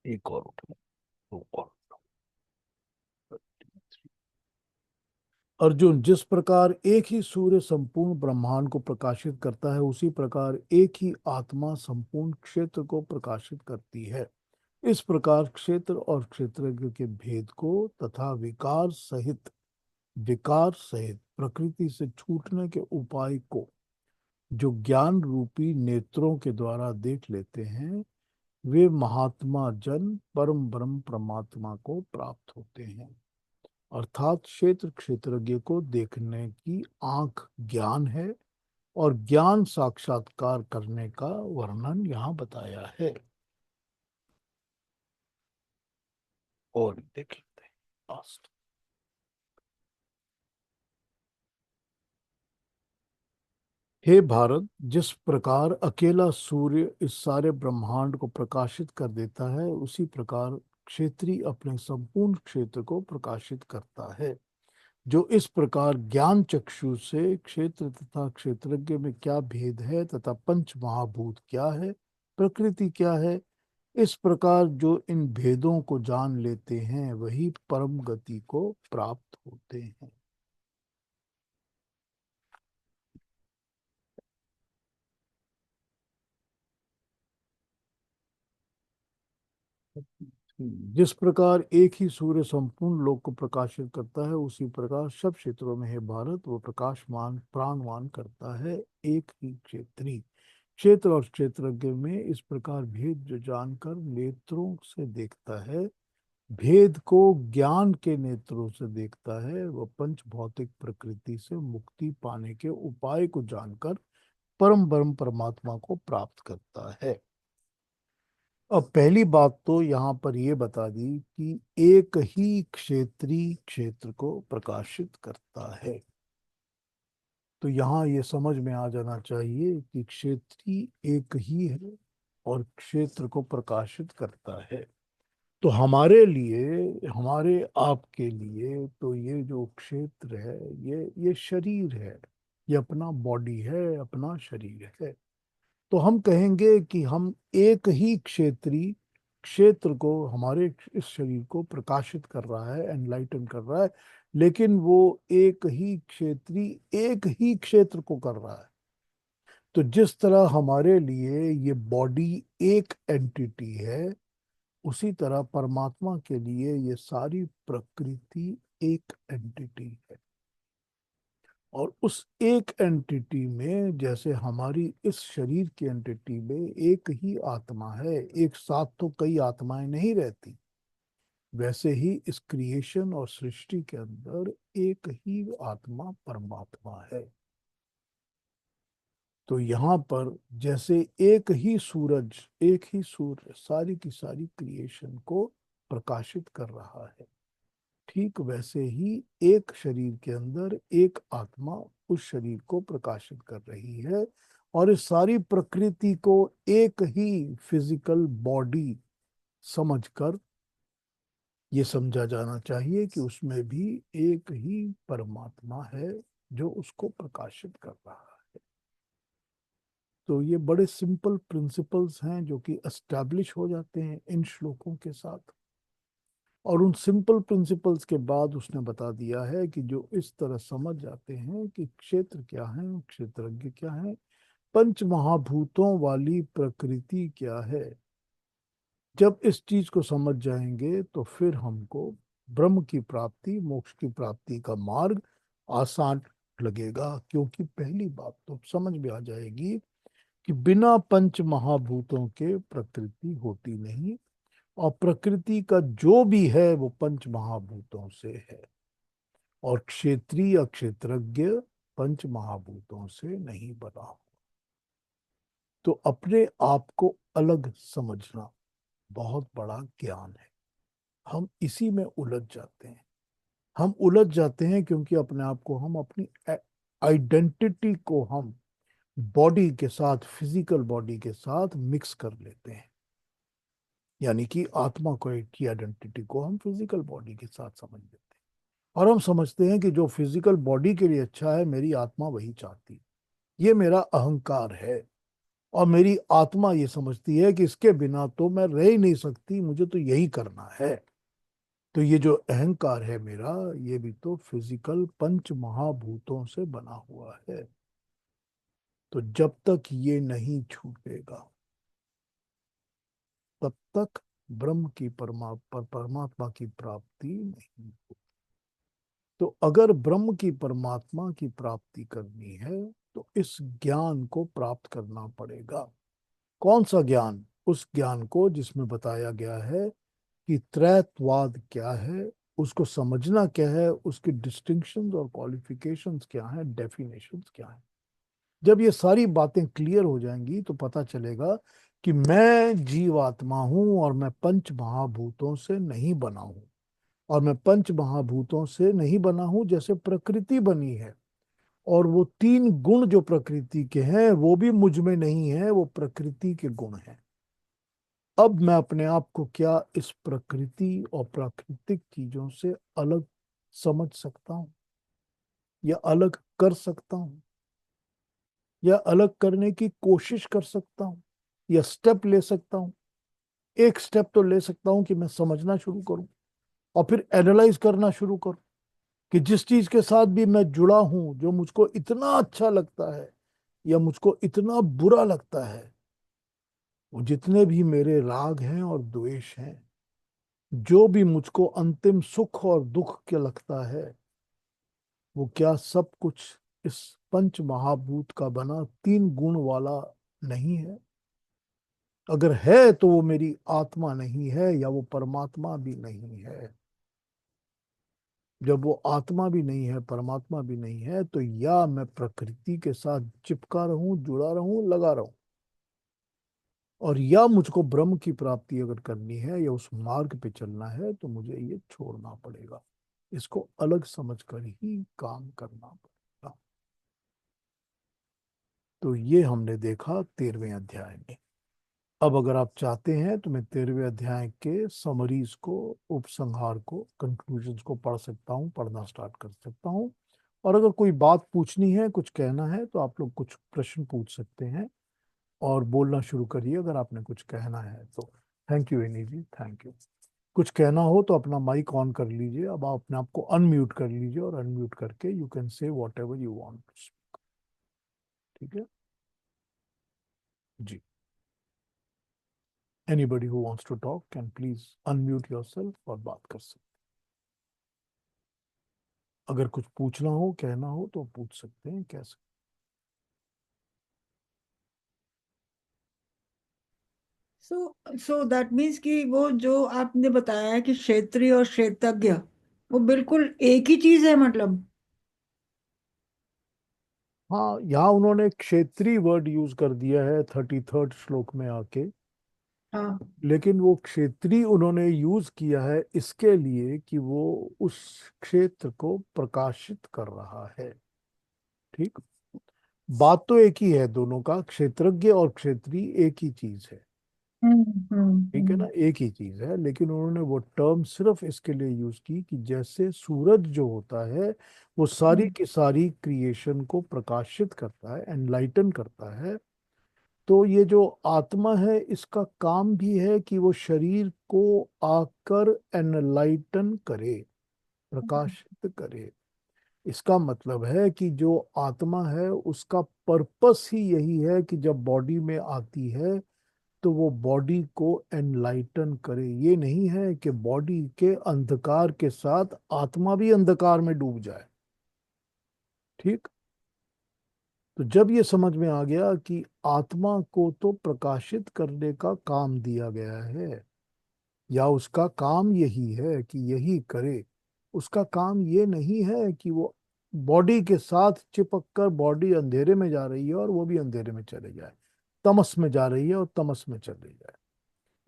एक और उठा, दो और। अर्जुन, जिस प्रकार एक ही सूर्य संपूर्ण ब्रह्मांड को प्रकाशित करता है, उसी प्रकार एक ही आत्मा संपूर्ण क्षेत्र को प्रकाशित करती है। इस प्रकार क्षेत्र और क्षेत्रज्ञ के भेद को तथा विकार सहित प्रकृति से छूटने के उपाय को जो ज्ञान रूपी नेत्रों के द्वारा देख लेते हैं, वे महात्मा जन परम ब्रह्म परमात्मा को प्राप्त होते हैं। अर्थात क्षेत्र क्षेत्रज्ञ को देखने की आंख ज्ञान है, और ज्ञान साक्षात्कार करने का वर्णन यहाँ बताया है। और देख लेते हैं लास्ट। हे भारत, जिस प्रकार अकेला सूर्य इस सारे ब्रह्मांड को प्रकाशित कर देता है, उसी प्रकार क्षेत्री अपने संपूर्ण क्षेत्र को प्रकाशित करता है। जो इस प्रकार ज्ञान चक्षु से क्षेत्र तथा क्षेत्रज्ञ में क्या भेद है, तथा पंच महाभूत क्या है, प्रकृति क्या है, इस प्रकार जो इन भेदों को जान लेते हैं, वही परम गति को प्राप्त होते हैं। जिस प्रकार एक ही सूर्य संपूर्ण लोक को प्रकाशित करता है, उसी प्रकार सब क्षेत्रों में है भारत वो प्रकाशमान प्राणवान करता है एक ही क्षेत्री। क्षेत्र और क्षेत्रज्ञ में इस प्रकार भेद जो जानकर नेत्रों से देखता है, भेद को ज्ञान के नेत्रों से देखता है, वह पंच भौतिक प्रकृति से मुक्ति पाने के उपाय को जानकर परम ब्रह्म परमात्मा को प्राप्त करता है। अब पहली बात तो यहाँ पर ये बता दी कि एक ही क्षेत्री क्षेत्र को प्रकाशित करता है। तो यहाँ ये समझ में आ जाना चाहिए कि क्षेत्री एक ही है और क्षेत्र को प्रकाशित करता है। तो हमारे लिए, हमारे आपके लिए तो ये जो क्षेत्र है, ये शरीर है, ये अपना बॉडी है, अपना शरीर है। तो हम कहेंगे कि हम एक ही क्षेत्री क्षेत्र को, हमारे इस शरीर को प्रकाशित कर रहा है, एनलाइटन कर रहा है, लेकिन वो एक ही क्षेत्री एक ही क्षेत्र को कर रहा है। तो जिस तरह हमारे लिए ये बॉडी एक एंटिटी है, उसी तरह परमात्मा के लिए ये सारी प्रकृति एक एंटिटी है। और उस एक एंटिटी में, जैसे हमारी इस शरीर की एंटिटी में एक ही आत्मा है, एक साथ तो कई आत्माएं नहीं रहती, वैसे ही इस क्रिएशन और सृष्टि के अंदर एक ही आत्मा परमात्मा है। तो यहाँ पर जैसे एक ही सूरज, एक ही सूर्य सारी की सारी क्रिएशन को प्रकाशित कर रहा है, ठीक वैसे ही एक शरीर के अंदर एक आत्मा उस शरीर को प्रकाशित कर रही है। और इस सारी प्रकृति को एक ही फिजिकल बॉडी समझकर ये समझा जाना चाहिए कि उसमें भी एक ही परमात्मा है जो उसको प्रकाशित कर रहा है। तो ये बड़े सिंपल प्रिंसिपल्स हैं जो कि एस्टैब्लिश हो जाते हैं इन श्लोकों के साथ। और उन सिंपल प्रिंसिपल्स के बाद उसने बता दिया है कि जो इस तरह समझ जाते हैं कि क्षेत्र क्या है, क्षेत्रज्ञ क्या है, पंच महाभूतों वाली प्रकृति क्या है, जब इस चीज को समझ जाएंगे तो फिर हमको ब्रह्म की प्राप्ति, मोक्ष की प्राप्ति का मार्ग आसान लगेगा। क्योंकि पहली बात तो समझ में आ जाएगी कि बिना पंच महाभूतों के प्रकृति होती नहीं, और प्रकृति का जो भी है वो पंच महाभूतों से है। और क्षेत्रीय क्षेत्रज्ञ पंच महाभूतों से नहीं बना हो। तो अपने आप को अलग समझना बहुत बड़ा ज्ञान है। हम इसी में उलझ जाते हैं। हम उलझ जाते हैं क्योंकि अपने आप को, हम अपनी आइडेंटिटी को हम बॉडी के साथ, फिजिकल बॉडी के साथ मिक्स कर लेते हैं। यानी कि आत्मा को, की आइडेंटिटी को हम फिजिकल बॉडी के साथ समझ लेते हैं। और हम समझते हैं कि जो फिजिकल बॉडी के लिए अच्छा है, मेरी आत्मा वही चाहती है। ये मेरा अहंकार है। और मेरी आत्मा ये समझती है कि इसके बिना तो मैं रह ही नहीं सकती, मुझे तो यही करना है। तो ये जो अहंकार है मेरा, ये भी तो फिजिकल पंच महाभूतों से बना हुआ है। तो जब तक ये नहीं छूटेगा, तब तक ब्रह्म की परमात्मा की प्राप्ति नहीं होगी। तो अगर ब्रह्म की, परमात्मा की प्राप्ति करनी है तो इस ज्ञान को प्राप्त करना पड़ेगा। कौन सा ज्ञान? उस ज्ञान को जिसमें बताया गया है कि त्रैतवाद क्या है, उसको समझना क्या है, उसकी डिस्टिंक्शंस और क्वालिफिकेशंस क्या है, डेफिनेशंस क्या है। जब ये सारी बातें क्लियर हो जाएंगी तो पता चलेगा कि मैं जीवात्मा हूं और मैं पंच महाभूतों से नहीं बना हूं। और मैं पंच महाभूतों से नहीं बना हूं जैसे प्रकृति बनी है। और वो तीन गुण जो प्रकृति के हैं वो भी मुझ में नहीं है, वो प्रकृति के गुण हैं। अब मैं अपने आप को क्या इस प्रकृति और प्राकृतिक चीजों से अलग समझ सकता हूं, या अलग कर सकता हूं, या अलग करने की कोशिश कर सकता हूं, या स्टेप ले सकता हूं? एक स्टेप तो ले सकता हूं कि मैं समझना शुरू करूं और फिर एनालाइज करना शुरू करूं कि जिस चीज के साथ भी मैं जुड़ा हूं, जो मुझको इतना अच्छा लगता है या मुझको इतना बुरा लगता है, वो जितने भी मेरे राग हैं और द्वेष हैं, जो भी मुझको अंतिम सुख और दुख के लगता है, वो क्या सब कुछ इस पंच महाभूत का बना तीन गुण वाला नहीं है? अगर है तो वो मेरी आत्मा नहीं है, या वो परमात्मा भी नहीं है। जब वो आत्मा भी नहीं है, परमात्मा भी नहीं है, तो या मैं प्रकृति के साथ चिपका रहूं, जुड़ा रहूं, लगा रहूं, और या मुझको ब्रह्म की प्राप्ति अगर करनी है या उस मार्ग पे चलना है तो मुझे ये छोड़ना पड़ेगा। इसको अलग समझकर ही काम करना पड़ेगा। तो ये हमने देखा 13वें अध्याय में। अब अगर आप चाहते हैं तो मैं 13वें अध्याय के समरीज को, उपसंहार को, कंक्लूजन्स को पढ़ सकता हूँ, पढ़ना स्टार्ट कर सकता हूँ। और अगर कोई बात पूछनी है, कुछ कहना है, तो आप लोग कुछ प्रश्न पूछ सकते हैं और बोलना शुरू करिए अगर आपने कुछ कहना है तो। Thank you Annie ji, thank you. कुछ कहना हो तो अपना माइक ऑन कर लीजिए। अब आप अपने आप को अनम्यूट कर लीजिए और अनम्यूट करके you can say whatever you want to speak. ठीक है जी। Anybody who wants to talk can please unmute yourself और बात कर सकते। अगर कुछ पूछना हो कहना हो तो पूछ सकते हैं, कह सकते सो दैट मीन्स कि वो जो आपने बताया है कि क्षेत्रीय और क्षेत्रज्ञ, वो बिल्कुल एक ही चीज है मतलब। हैं। हाँ, यहाँ उन्होंने क्षेत्रीय वर्ड यूज कर दिया है 33rd श्लोक में आके, हाँ। लेकिन वो क्षेत्रीय उन्होंने यूज किया है इसके लिए कि वो उस क्षेत्र को प्रकाशित कर रहा है। ठीक, बात तो एक ही है, दोनों का क्षेत्रज्ञ और क्षेत्रीय एक ही चीज है। ठीक है ना, एक ही चीज है, लेकिन उन्होंने वो टर्म सिर्फ इसके लिए यूज की कि जैसे सूरज जो होता है वो सारी की सारी क्रिएशन को प्रकाशित करता है, एनलाइटन करता है, तो ये जो आत्मा है इसका काम भी है कि वो शरीर को आकर एनलाइटन करे, प्रकाशित करे। इसका मतलब है कि जो आत्मा है उसका पर्पस ही यही है कि जब बॉडी में आती है तो वो बॉडी को एनलाइटन करे। ये नहीं है कि बॉडी के अंधकार के साथ आत्मा भी अंधकार में डूब जाए। ठीक, तो जब ये समझ में आ गया कि आत्मा को तो प्रकाशित करने का काम दिया गया है, या उसका काम यही है कि यही करे, उसका काम ये नहीं है कि वो बॉडी के साथ चिपक कर बॉडी अंधेरे में जा रही है और वो भी अंधेरे में चले जाए, तमस में जा रही है और तमस में चले जाए।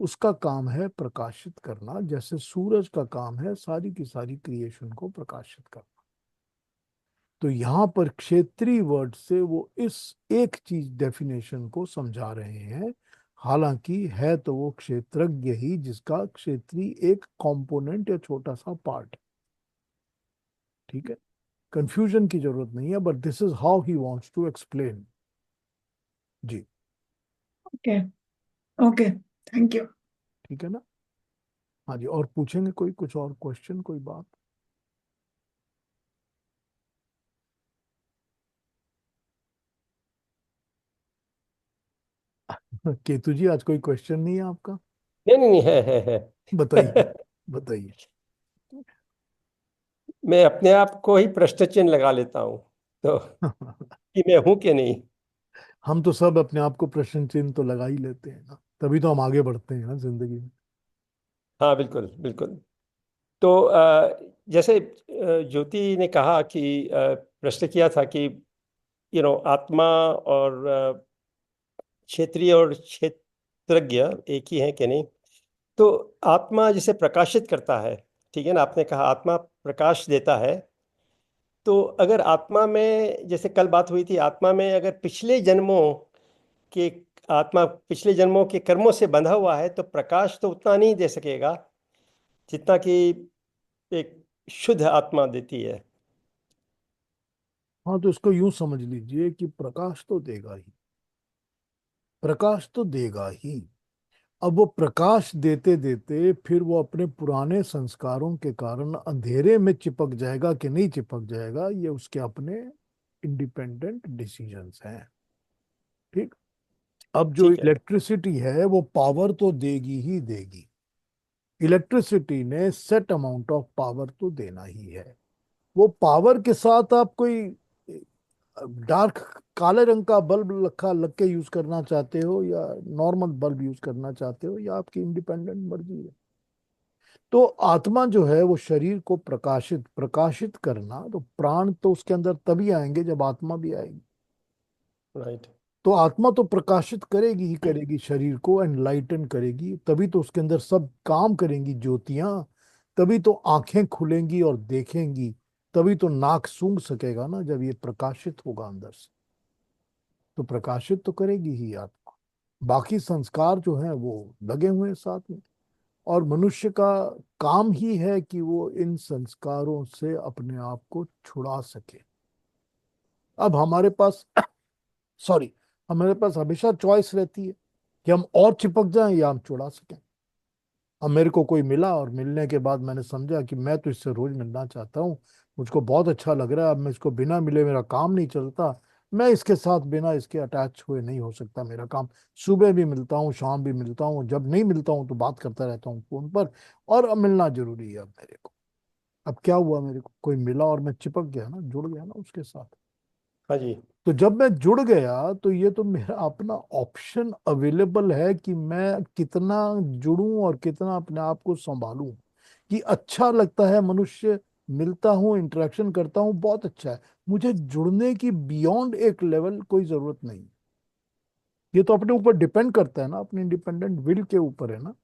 उसका काम है प्रकाशित करना, जैसे सूरज का काम है सारी की सारी क्रिएशन को प्रकाशित करना। तो यहाँ पर क्षेत्रीय वर्ड से वो इस एक चीज डेफिनेशन को समझा रहे हैं, हालांकि है तो वो क्षेत्रज्ञ ही, जिसका क्षेत्रीय एक कंपोनेंट या छोटा सा पार्ट है। ठीक है, कंफ्यूजन की जरूरत नहीं है, but this is how he wants to explain. जी, ओके। Okay, thank you. ठीक है ना। हाँ जी, और पूछेंगे कोई कुछ और क्वेश्चन, कोई बात? केतु जी, आज कोई क्वेश्चन नहीं है आपका? नहीं नहीं नहीं, है बताइए, बताइए। मैं अपने आप को ही प्रश्न चिन्ह लगा लेता हूँ, तो कि मैं हूं कि नहीं। हम तो सब अपने आप को प्रश्न चिन्ह तो लगा ही लेते हैं ना, तभी तो हम आगे बढ़ते हैं ना जिंदगी में। हाँ बिल्कुल बिल्कुल। तो जैसे ज्योति ने कहा कि प्रश्न किया था कि आत्मा और क्षेत्रीय और क्षेत्रज्ञ एक ही है कि नहीं। तो आत्मा जिसे प्रकाशित करता है, ठीक है ना, आपने कहा आत्मा प्रकाश देता है। तो अगर आत्मा में, जैसे कल बात हुई थी, आत्मा में अगर के आत्मा पिछले जन्मों के कर्मों से बंधा हुआ है तो प्रकाश तो उतना नहीं दे सकेगा जितना कि एक शुद्ध आत्मा देती है। हाँ, तो इसको यूं समझ लीजिए कि प्रकाश तो देगा ही, प्रकाश तो देगा ही। अब वो प्रकाश देते देते फिर वो अपने पुराने संस्कारों के कारण अंधेरे में चिपक जाएगा कि नहीं चिपक जाएगा, ये उसके अपने इंडिपेंडेंट डिसीजंस हैं। ठीक, अब जो ठीक है। इलेक्ट्रिसिटी है वो पावर तो देगी ही देगी, इलेक्ट्रिसिटी ने सेट अमाउंट ऑफ पावर तो देना ही है। वो पावर के साथ आप कोई डार्क काले रंग का बल्ब लखा लग के यूज करना चाहते हो या नॉर्मल बल्ब यूज करना चाहते हो, या आपकी इंडिपेंडेंट मर्जी है। तो आत्मा जो है वो शरीर को प्रकाशित प्रकाशित करना, तो प्राण तो उसके अंदर तभी आएंगे जब आत्मा भी आएगी। राइट। तो आत्मा तो प्रकाशित करेगी ही करेगी, शरीर को एनलाइटन करेगी, तभी तो उसके अंदर सब काम करेंगी ज्योतियां, तभी तो आंखें खुलेंगी और देखेंगी, तभी तो नाक सूंघ सकेगा ना जब ये प्रकाशित होगा अंदर से। तो प्रकाशित तो करेगी ही आत्मा, बाकी संस्कार जो हैं वो लगे हुए हैं साथ में। और मनुष्य का काम ही है कि वो इन संस्कारों से अपने आप को छुड़ा सके। अब हमारे पास सॉरी, हमारे पास हमेशा चॉइस रहती है कि हम और चिपक जाएं या हम छुड़ा सकें। अब मेरे को कोई मिला और मिलने के बाद मैंने समझा कि मैं तो इससे रोज मिलना चाहता हूँ, मुझको बहुत अच्छा लग रहा है, अब मैं इसको बिना मिले मेरा काम नहीं चलता, मैं इसके साथ बिना इसके अटैच हुए नहीं हो सकता। मेरा काम सुबह भी मिलता हूँ, शाम भी मिलता हूँ, जब नहीं मिलता हूँ तो बात करता रहता हूँ फोन पर, और अब मिलना जरूरी है अब मेरे को। अब क्या हुआ, मेरे को कोई मिला और मैं चिपक गया ना, जुड़ गया ना उसके साथ। हाँ जी। तो जब मैं जुड़ गया तो ये तो मेरा अपना ऑप्शन अवेलेबल है कि मैं कितना जुड़ूं और कितना अपने आप को संभालूं। कि अच्छा लगता है, मनुष्य मिलता हूं, इंटरेक्शन करता हूं, बहुत अच्छा है। मुझे जुड़ने की बियॉन्ड एक लेवल कोई जरूरत नहीं। ये तो अपने ऊपर डिपेंड करता है ना, अपने इंडिपेंडेंट विल के ऊपर है ना।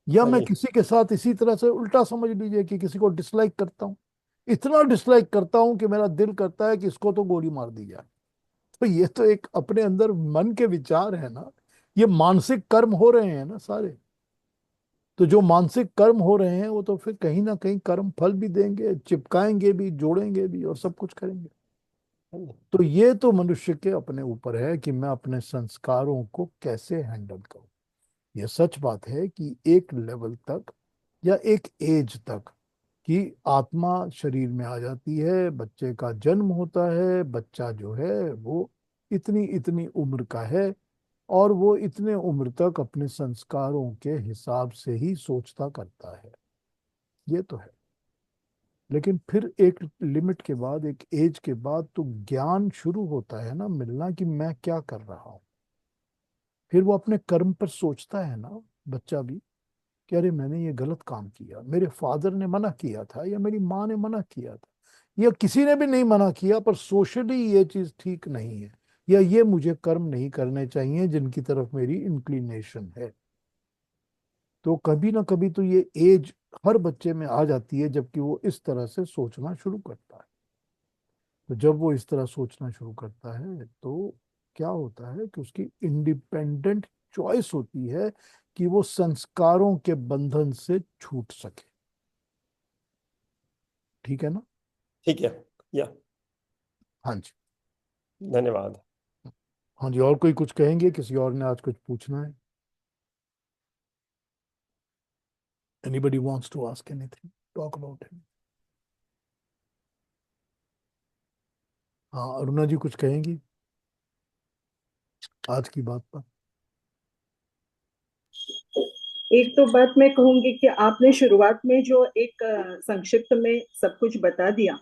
या हाँ मैं जी। किसी के साथ इसी तरह से उल्टा समझ लीजिए कि किसी को डिसलाइक करता हूँ, इतना डिसलाइक करता हूँ कि मेरा दिल करता है कि इसको तो गोली मार दी जाए। तो ये तो एक अपने अंदर मन के विचार है ना, ये मानसिक कर्म हो रहे हैं ना सारे। तो जो मानसिक कर्म हो रहे हैं वो तो फिर कहीं ना कहीं कर्म फल भी देंगे, चिपकाएंगे भी, जोड़ेंगे भी, और सब कुछ करेंगे। हाँ जी। तो ये तो मनुष्य के अपने ऊपर है कि मैं अपने संस्कारों को कैसे हैंडल करूं। ये सच बात है कि एक लेवल तक या एक एज तक कि आत्मा शरीर में आ जाती है, बच्चे का जन्म होता है, बच्चा जो है वो इतनी इतनी उम्र का है, और वो इतने उम्र तक अपने संस्कारों के हिसाब से ही सोचता करता है। ये तो है। लेकिन फिर एक लिमिट के बाद, एक एज के बाद तो ज्ञान शुरू होता है ना मिलना, कि मैं क्या कर रहा हूँ। फिर वो अपने कर्म पर सोचता है ना, बच्चा भी, कि अरे मैंने ये गलत काम किया, मेरे फादर ने मना किया था या मेरी माँ ने मना किया था, या किसी ने भी नहीं मना किया पर सोशली ये चीज ठीक नहीं है, या ये मुझे कर्म नहीं करने चाहिए जिनकी तरफ मेरी इंक्लिनेशन है। तो कभी ना कभी तो ये एज हर बच्चे में आ जाती है जबकि वो इस तरह से सोचना शुरू करता है। तो जब वो इस तरह सोचना शुरू करता है तो क्या होता है कि उसकी इंडिपेंडेंट चॉइस होती है कि वो संस्कारों के बंधन से छूट सके। ठीक है ना। ठीक है। या। हाँ जी। धन्यवाद। हाँ जी, और कोई कुछ कहेंगे? किसी और ने आज कुछ पूछना है? Anybody wants to ask anything, talk about it? हाँ, अरुणा जी कुछ कहेंगी आज की बात पर? एक तो बात मैं कहूंगी कि आपने शुरुआत में जो एक संक्षिप्त में सब कुछ बता दिया,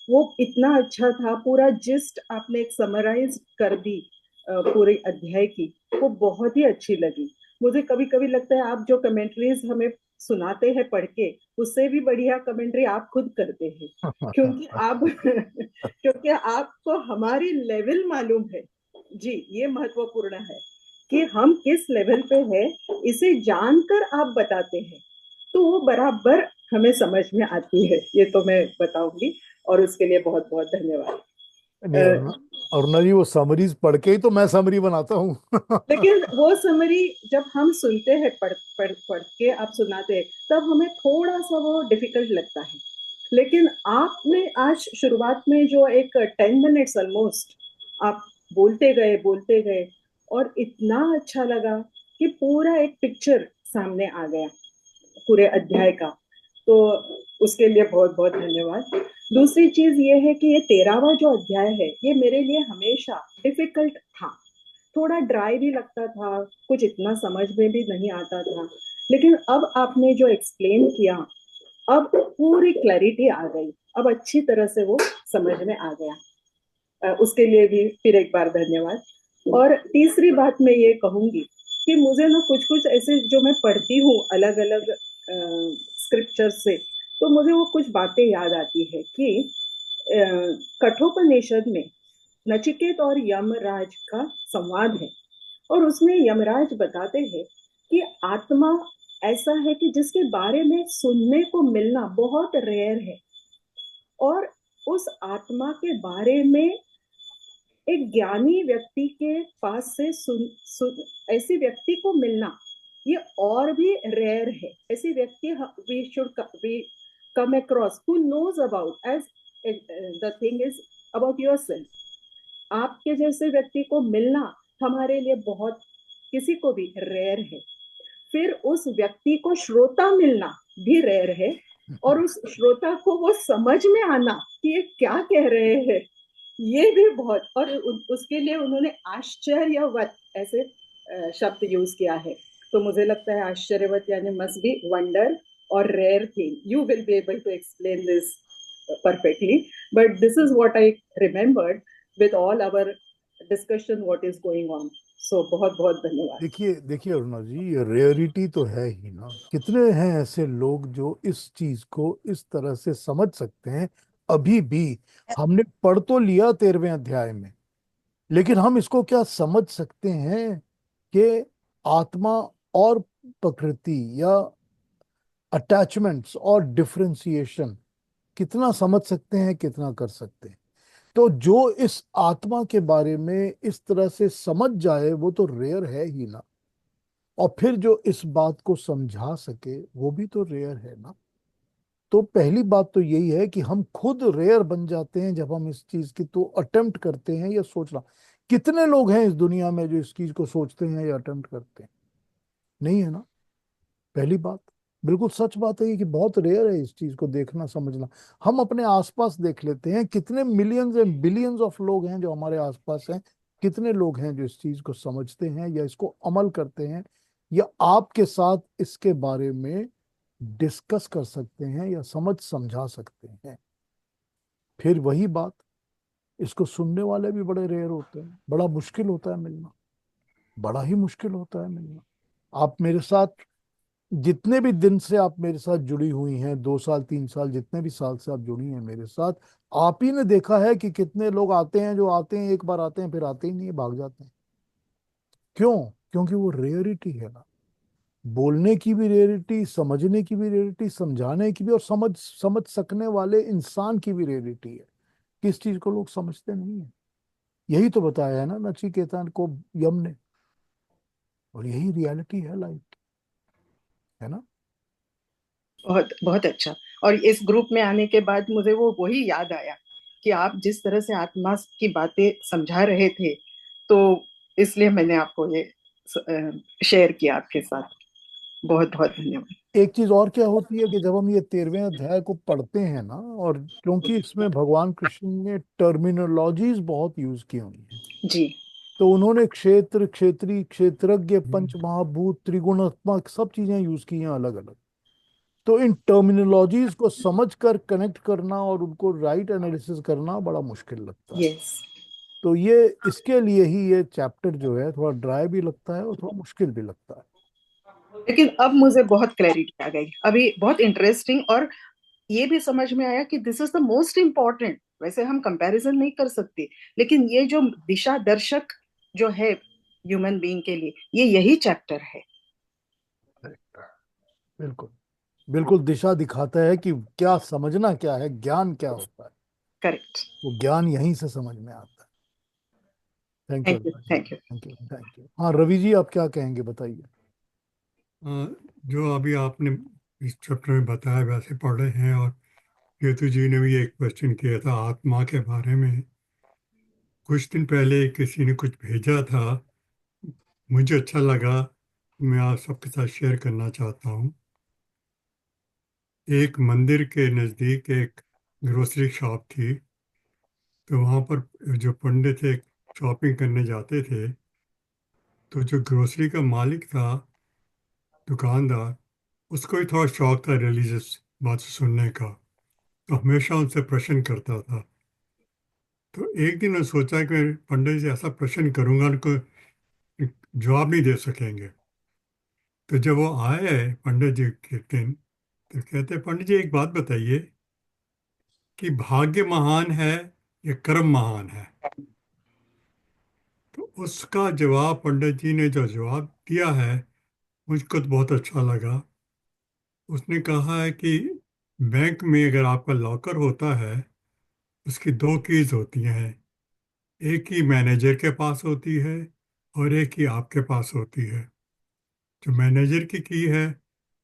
वो इतना अच्छा था। पूरा जिस्ट आपने एक समराइज कर दी पूरे अध्याय की, वो बहुत ही अच्छी लगी मुझे। कभी कभी लगता है आप जो कमेंट्रीज हमें सुनाते हैं पढ़ के, उससे भी बढ़िया कमेंट्री आप खुद करते हैं, क्योंकि आप क्योंकि आपको हमारी लेवल मालूम है। जी, ये महत्वपूर्ण है कि हम किस लेवल पे है, इसे जानकर आप बताते हैं, तो वो बराबर हमें समझ में आती है। ये तो मैं बताऊंगी, और उसके लिए बहुत बहुत धन्यवाद। नहीं अरुणा, अरुणा जी वो समरीज पढ़ के ही तो मैं समरी बनाता हूँ। लेकिन वो समरी जब हम सुनते हैं, पढ़ के आप सुनाते हैं, तब हमें थोड़ा सा वो डिफिकल्ट लगता है। लेकिन आपने आज शुरुआत में जो एक 10 मिनट्स ऑलमोस्ट आप बोलते गए, और इतना अच्छा लगा कि पूरा एक पिक्चर सामने आ गया पूरे अध्याय का। तो उसके लिए बहुत बहुत धन्यवाद। दूसरी चीज ये है कि ये 13वां जो अध्याय है, ये मेरे लिए हमेशा डिफिकल्ट था। थोड़ा ड्राई भी लगता था, कुछ इतना समझ में भी नहीं आता था। लेकिन अब आपने जो एक्सप्लेन किया, अब पूरी क्लैरिटी आ गई, अब अच्छी तरह से वो समझ में आ गया। उसके लिए भी फिर एक बार धन्यवाद। और तीसरी बात मैं ये कहूंगी कि मुझे ना कुछ कुछ ऐसे जो मैं पढ़ती हूँ अलग अलग स्क्रिप्चर से, तो मुझे वो कुछ बातें याद आती है कि कठोपनिषद में नचिकेत और यमराज का संवाद है, और उसमें यमराज बताते हैं कि आत्मा ऐसा है कि जिसके बारे में सुनने को मिलना बहुत रेयर है, और उस आत्मा के बारे में एक ज्ञानी व्यक्ति के पास से ऐसे व्यक्ति को मिलना ये और भी रेयर है। ऐसे व्यक्ति we should we come across who knows about as the thing is about yourself. आपके जैसे व्यक्ति को मिलना हमारे लिए बहुत, किसी को भी रेयर है। फिर उस व्यक्ति को श्रोता मिलना भी रेयर है, और उस श्रोता को वो समझ में आना कि ये क्या कह रहे हैं, ये भी बहुत, और उसके लिए उन्होंने आश्चर्यवत ऐसे शब्द यूज किया है। तो मुझे लगता है आश्चर्यवत यानी मस्ट बी वंडर और rare thing. You will be able to explain this perfectly, but this is what I remembered with all our discussion what is going on. So बहुत बहुत धन्यवाद। देखिए देखिए अरुणा जी, ये रेयरिटी तो है ही ना। कितने हैं ऐसे लोग जो इस चीज को इस तरह से समझ सकते हैं अभी भी। हमने पढ़ तो लिया 13वें अध्याय में, लेकिन हम इसको क्या समझ सकते हैं कि आत्मा और प्रकृति या अटैचमेंट्स और डिफरेंशिएशन कितना समझ सकते हैं, कितना कर सकते हैं। तो जो इस आत्मा के बारे में इस तरह से समझ जाए वो तो रेयर है ही ना, और फिर जो इस बात को समझा सके वो भी तो रेयर है ना। तो पहली बात तो यही है कि हम खुद रेयर बन जाते हैं जब हम इस चीज की तो अटेम्प्ट करते हैं या सोचना। कितने लोग हैं इस दुनिया में जो इस चीज को सोचते हैं या अटेम्प्ट करते हैं? नहीं है ना। पहली बात, बिल्कुल सच बात है ये कि बहुत रेयर है इस चीज को देखना समझना। हम अपने आसपास देख लेते हैं, कितने मिलियंस एंड बिलियंस ऑफ लोग हैं जो हमारे आसपास हैं। कितने लोग हैं जो इस चीज को समझते हैं या इसको अमल करते हैं या आपके साथ इसके बारे में डिस्कस कर सकते हैं या समझ समझा सकते हैं। फिर वही बात, इसको सुनने वाले भी बड़े रेयर होते हैं। बड़ा मुश्किल होता है मिलना, बड़ा ही मुश्किल होता है मिलना। आप मेरे साथ जितने भी दिन से आप मेरे साथ जुड़ी हुई हैं, 2 साल 3 साल जितने भी साल से आप जुड़ी हैं मेरे साथ, आप ही ने देखा है कि कितने लोग आते हैं, जो आते हैं एक बार आते हैं फिर आते ही नहीं है, भाग जाते हैं। क्यों? क्योंकि वो रेयरिटी है ना। बोलने की भी रेयरिटी, समझने की भी रेयरिटी, समझाने की भी, और समझ समझ सकने वाले इंसान की भी रेयरिटी है। किस चीज को लोग समझते नहीं है। यही तो बताया है ना नचिकेता को यम ने, और यही रियलिटी है लाइफ, है ना। बहुत बहुत अच्छा। और इस ग्रुप में आने के बाद मुझे वो वही याद आया कि आप जिस तरह से आत्मा की बातें समझा रहे थे, तो इसलिए मैंने आपको ये शेयर किया आपके साथ। बहुत बहुत धन्यवाद। एक चीज और क्या होती है कि जब हम ये 13वें अध्याय को पढ़ते हैं ना, और क्योंकि इसमें भगवान कृष्ण ने टर्मिनोलॉजीज बहुत यूज की हुई हैं, जी। तो उन्होंने क्षेत्र, क्षेत्री, क्षेत्रज्ञ, पंच महाभूत, त्रिगुणात्मक सब चीजें यूज की हैं अलग अलग। तो इन टर्मिनोलॉजीज को समझकर कनेक्ट करना और उनको राइट एनालिसिस करना बड़ा मुश्किल लगता है। यस। तो ये इसके लिए ही ये चैप्टर जो है थोड़ा ड्राई भी लगता है और थोड़ा मुश्किल भी लगता है। लेकिन अब मुझे बहुत क्लैरिटी आ गई, अभी बहुत इंटरेस्टिंग, और ये भी समझ में आया कि this is the most important. वैसे हम कंपैरिजन नहीं कर सकते, लेकिन ये जो दिशा दर्शक जो है ह्यूमन बीइंग के लिए, ये यही चैप्टर है। बिल्कुल, बिल्कुल दिशा दिखाता है कि क्या समझना क्या है, ज्ञान क्या होता है। करेक्ट। वो ज्ञान यहीं से समझ में आता है। Thank you thank you, Aruna ji, thank you. Thank you, thank you. हाँ रवि जी, आप क्या कहेंगे बताइए। जो अभी आपने इस चैप्टर में बताया वैसे पढ़े हैं, और केतु जी ने भी एक क्वेश्चन किया था आत्मा के बारे में। कुछ दिन पहले किसी ने कुछ भेजा था, मुझे अच्छा लगा, मैं आप सबके साथ शेयर करना चाहता हूँ। एक मंदिर के नज़दीक एक ग्रोसरी शॉप थी। तो वहाँ पर जो पंडित थे शॉपिंग करने जाते थे, तो जो ग्रोसरी का मालिक था, दुकानदार, उसको भी थोड़ा शौक था रिलीजियस बात सुनने का। तो हमेशा उनसे प्रश्न करता था। तो एक दिन मैं सोचा कि मैं पंडित जी से ऐसा प्रश्न करूंगा, उनको जवाब नहीं दे सकेंगे। तो जब वो आए पंडित जी के दिन, तो कहते पंडित जी एक बात बताइए कि भाग्य महान है या कर्म महान है। तो उसका जवाब पंडित जी ने जो जवाब दिया है, मुझको तो बहुत अच्छा लगा। उसने कहा है कि बैंक में अगर आपका लॉकर होता है, उसकी दो कीज होती हैं। एक ही मैनेजर के पास होती है और एक ही आपके पास होती है। जो मैनेजर की है,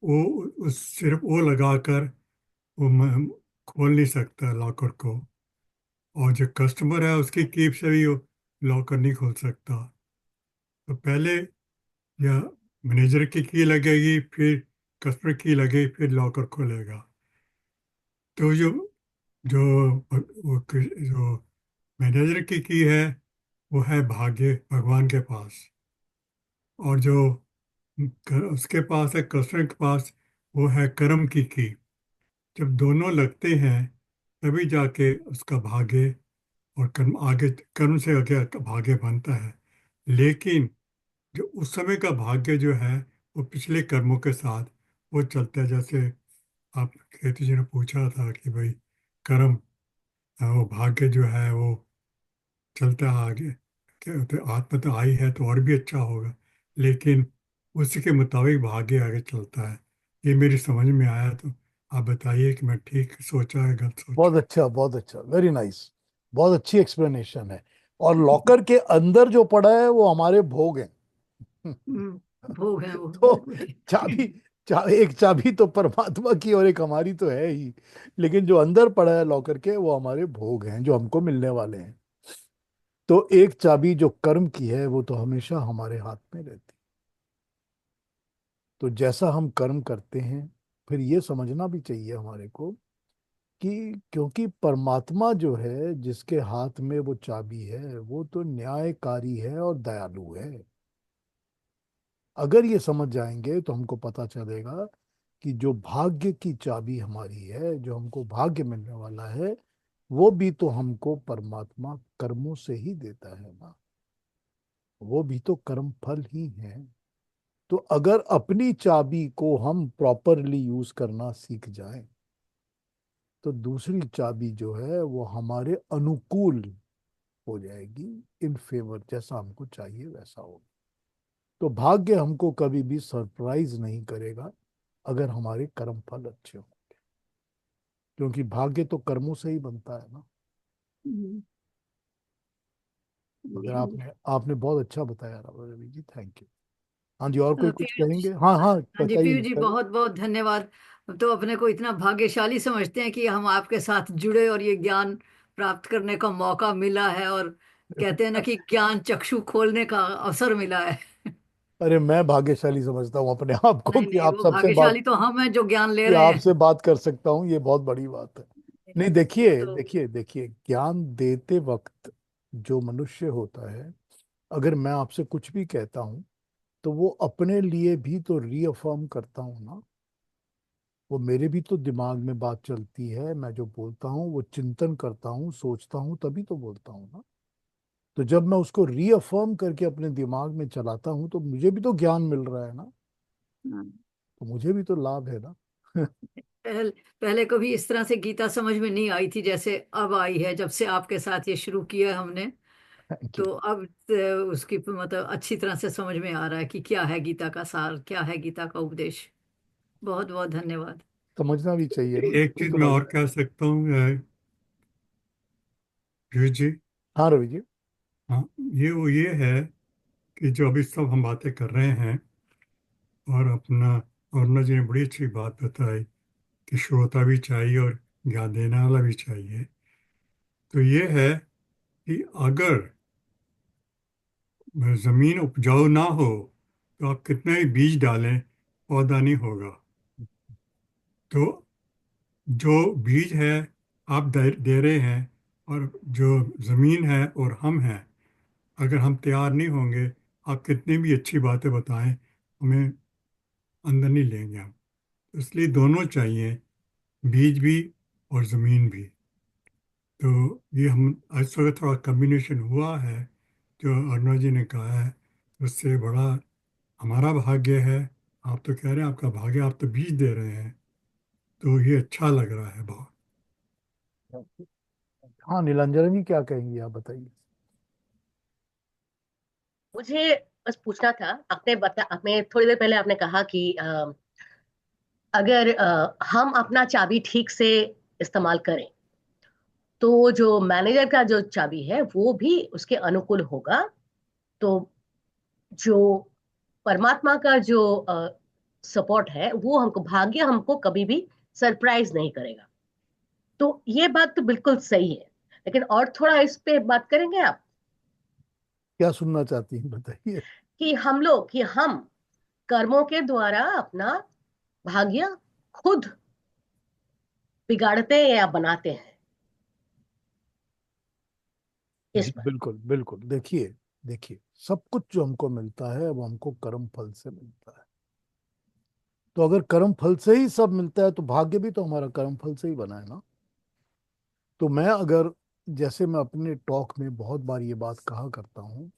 वो उस सिर्फ वो लगाकर वो खोल नहीं सकता लॉकर को, और जो कस्टमर है उसकी कीप से भी वो लॉकर नहीं खोल सकता। तो पहले या मैनेजर की लगेगी, फिर कस्टमर की लगेगी, फिर लॉकर खोलेगा। तो जो जो मैनेजर की है वो है भाग्य भगवान के पास, और जो उसके पास है कस्टमर के पास वो है कर्म की। जब दोनों लगते हैं तभी जाके उसका भाग्य और कर्म आगे, कर्म से आगे भाग्य बनता है। लेकिन जो उस समय का भाग्य जो है वो पिछले कर्मों के साथ वो चलता है। जैसे आप खेती जी ने पूछा था कि भाई कर्म, वो भाग्य जो है वो चलता है आगे, क्या होता है, आत्मा तो आई है तो और भी अच्छा होगा, लेकिन उसी के मुताबिक भाग्य आगे चलता है। ये मेरी समझ में आया, तो आप बताइए कि मैं ठीक सोचा है गलत बहुत सोचा। अच्छा, बहुत अच्छा, वेरी नाइस। बहुत अच्छी एक्सप्लेनेशन है। और लॉकर के अंदर जो पड़ा है वो हमारे भोग हैं। भोग है वो, तो बिल्कुल ठीक। चाबी, एक चाबी तो परमात्मा की और एक हमारी तो है ही, लेकिन जो अंदर पड़ा है लॉकर के वो हमारे भोग हैं जो हमको मिलने वाले हैं। तो एक चाबी जो कर्म की है वो तो हमेशा हमारे हाथ में रहती। तो जैसा हम कर्म करते हैं, फिर ये समझना भी चाहिए हमारे को कि क्योंकि परमात्मा जो है जिसके हाथ में वो चाबी है वो तो न्यायकारी है और दयालु है। अगर ये समझ जाएंगे तो हमको पता चलेगा कि जो भाग्य की चाबी हमारी है, जो हमको भाग्य मिलने वाला है, वो भी तो हमको परमात्मा कर्मों से ही देता है ना। वो भी तो कर्म फल ही है। तो अगर अपनी चाबी को हम प्रॉपरली यूज करना सीख जाएं, तो दूसरी चाबी जो है वो हमारे अनुकूल हो जाएगी, इन फेवर, जैसा हमको चाहिए वैसा होगा। तो भाग्य हमको कभी भी सरप्राइज नहीं करेगा अगर हमारे कर्म फल अच्छे हों, क्योंकि भाग्य तो कर्मों से ही बनता है ना। हम्म, अगर जी। आपने आपने बहुत अच्छा बताया रवि जी, थैंक यू। हाँ जी, और कोई कुछ पीयूष, कहेंगे? हाँ हाँ, हाँ जी बताइए पीयूष जी, निश्चय। बहुत बहुत धन्यवाद। तो अपने को इतना भाग्यशाली समझते हैं कि हम आपके साथ जुड़े और ये ज्ञान प्राप्त करने का मौका मिला है, और कहते हैं ना कि ज्ञान चक्षु खोलने का अवसर मिला है। अरे मैं भाग्यशाली समझता हूँ अपने आप को नहीं कि नहीं, आप वो सबसे बात, भाग्यशाली तो हम हैं जो ज्ञान ले कि रहे हैं। आपसे बात कर सकता हूँ, ये बहुत बड़ी बात है। नहीं, देखिए तो देखिए देखिए, ज्ञान देते वक्त जो मनुष्य होता है, अगर मैं आपसे कुछ भी कहता हूँ तो वो अपने लिए भी तो रीअफर्म करता हूँ ना। वो मेरे भी तो दिमाग में बात चलती है, मैं जो बोलता हूँ वो चिंतन करता हूँ, सोचता हूँ, तभी तो बोलता हूँ ना। तो जब मैं उसको रीअफर्म करके अपने दिमाग में चलाता हूँ तो मुझे भी तो ज्ञान मिल रहा है ना। हाँ, तो मुझे भी तो लाभ है ना। पहले कभी इस तरह से गीता समझ में नहीं आई थी जैसे अब आई है, जब से आपके साथ ये शुरू किया है हमने। Thank you. तो अब उसकी मतलब अच्छी तरह से समझ में आ रहा है कि क्या है गीता का सार, क्या है गीता का उपदेश। बहुत बहुत धन्यवाद। समझना भी चाहिए ना, एक तो चीज मैं समझ और में। कह सकता हूँ पीयूष जी। हाँ रवि जी। हाँ, ये है कि जो अभी सब हम बातें कर रहे हैं, और अपना अरुणा जी ने बड़ी अच्छी बात बताई कि श्रोता भी चाहिए और ज्ञान देने वाला भी चाहिए। तो ये है कि अगर जमीन उपजाऊ ना हो तो आप कितने भी बीज डालें पौधा नहीं होगा। तो जो बीज है आप दे रहे हैं, और जो जमीन है और हम हैं, अगर हम तैयार नहीं होंगे, आप कितनी भी अच्छी बातें बताएं, हमें अंदर नहीं लेंगे हम। इसलिए दोनों चाहिए, बीज भी और ज़मीन भी। तो ये हम आज सुबह थोड़ा कम्बिनेशन हुआ है जो अरुणा जी ने कहा है, उससे बड़ा हमारा भाग्य है। आप तो कह रहे हैं आपका भाग्य, आप तो बीज दे रहे हैं, तो ये अच्छा लग रहा है बहुत। हाँ, नीलांजन जी क्या कहेंगी, आप बताइए। मुझे बस पूछना था, आपने थोड़ी देर पहले आपने कहा कि अगर हम अपना चाबी ठीक से इस्तेमाल करें तो जो मैनेजर का जो चाबी है वो भी उसके अनुकूल होगा। तो जो परमात्मा का जो सपोर्ट है वो हमको, भाग्य हमको कभी भी सरप्राइज नहीं करेगा। तो ये बात तो बिल्कुल सही है, लेकिन और थोड़ा इस पे बात करेंगे आप क्या सुनना चाहती हैं, बताइए। कि हम लोग, कि हम कर्मों के द्वारा अपना भाग्य खुद बिगाड़ते हैं या बनाते हैं। इस जी पर। बिल्कुल बिल्कुल। देखिए देखिए, सब कुछ जो हमको मिलता है वो हमको कर्म फल से मिलता है। तो अगर कर्म फल से ही सब मिलता है तो भाग्य भी तो हमारा कर्म फल से ही बना है ना। तो मैं अगर, जैसे मैं अपने टॉक में बहुत बार ये बात कहा करता हूँ,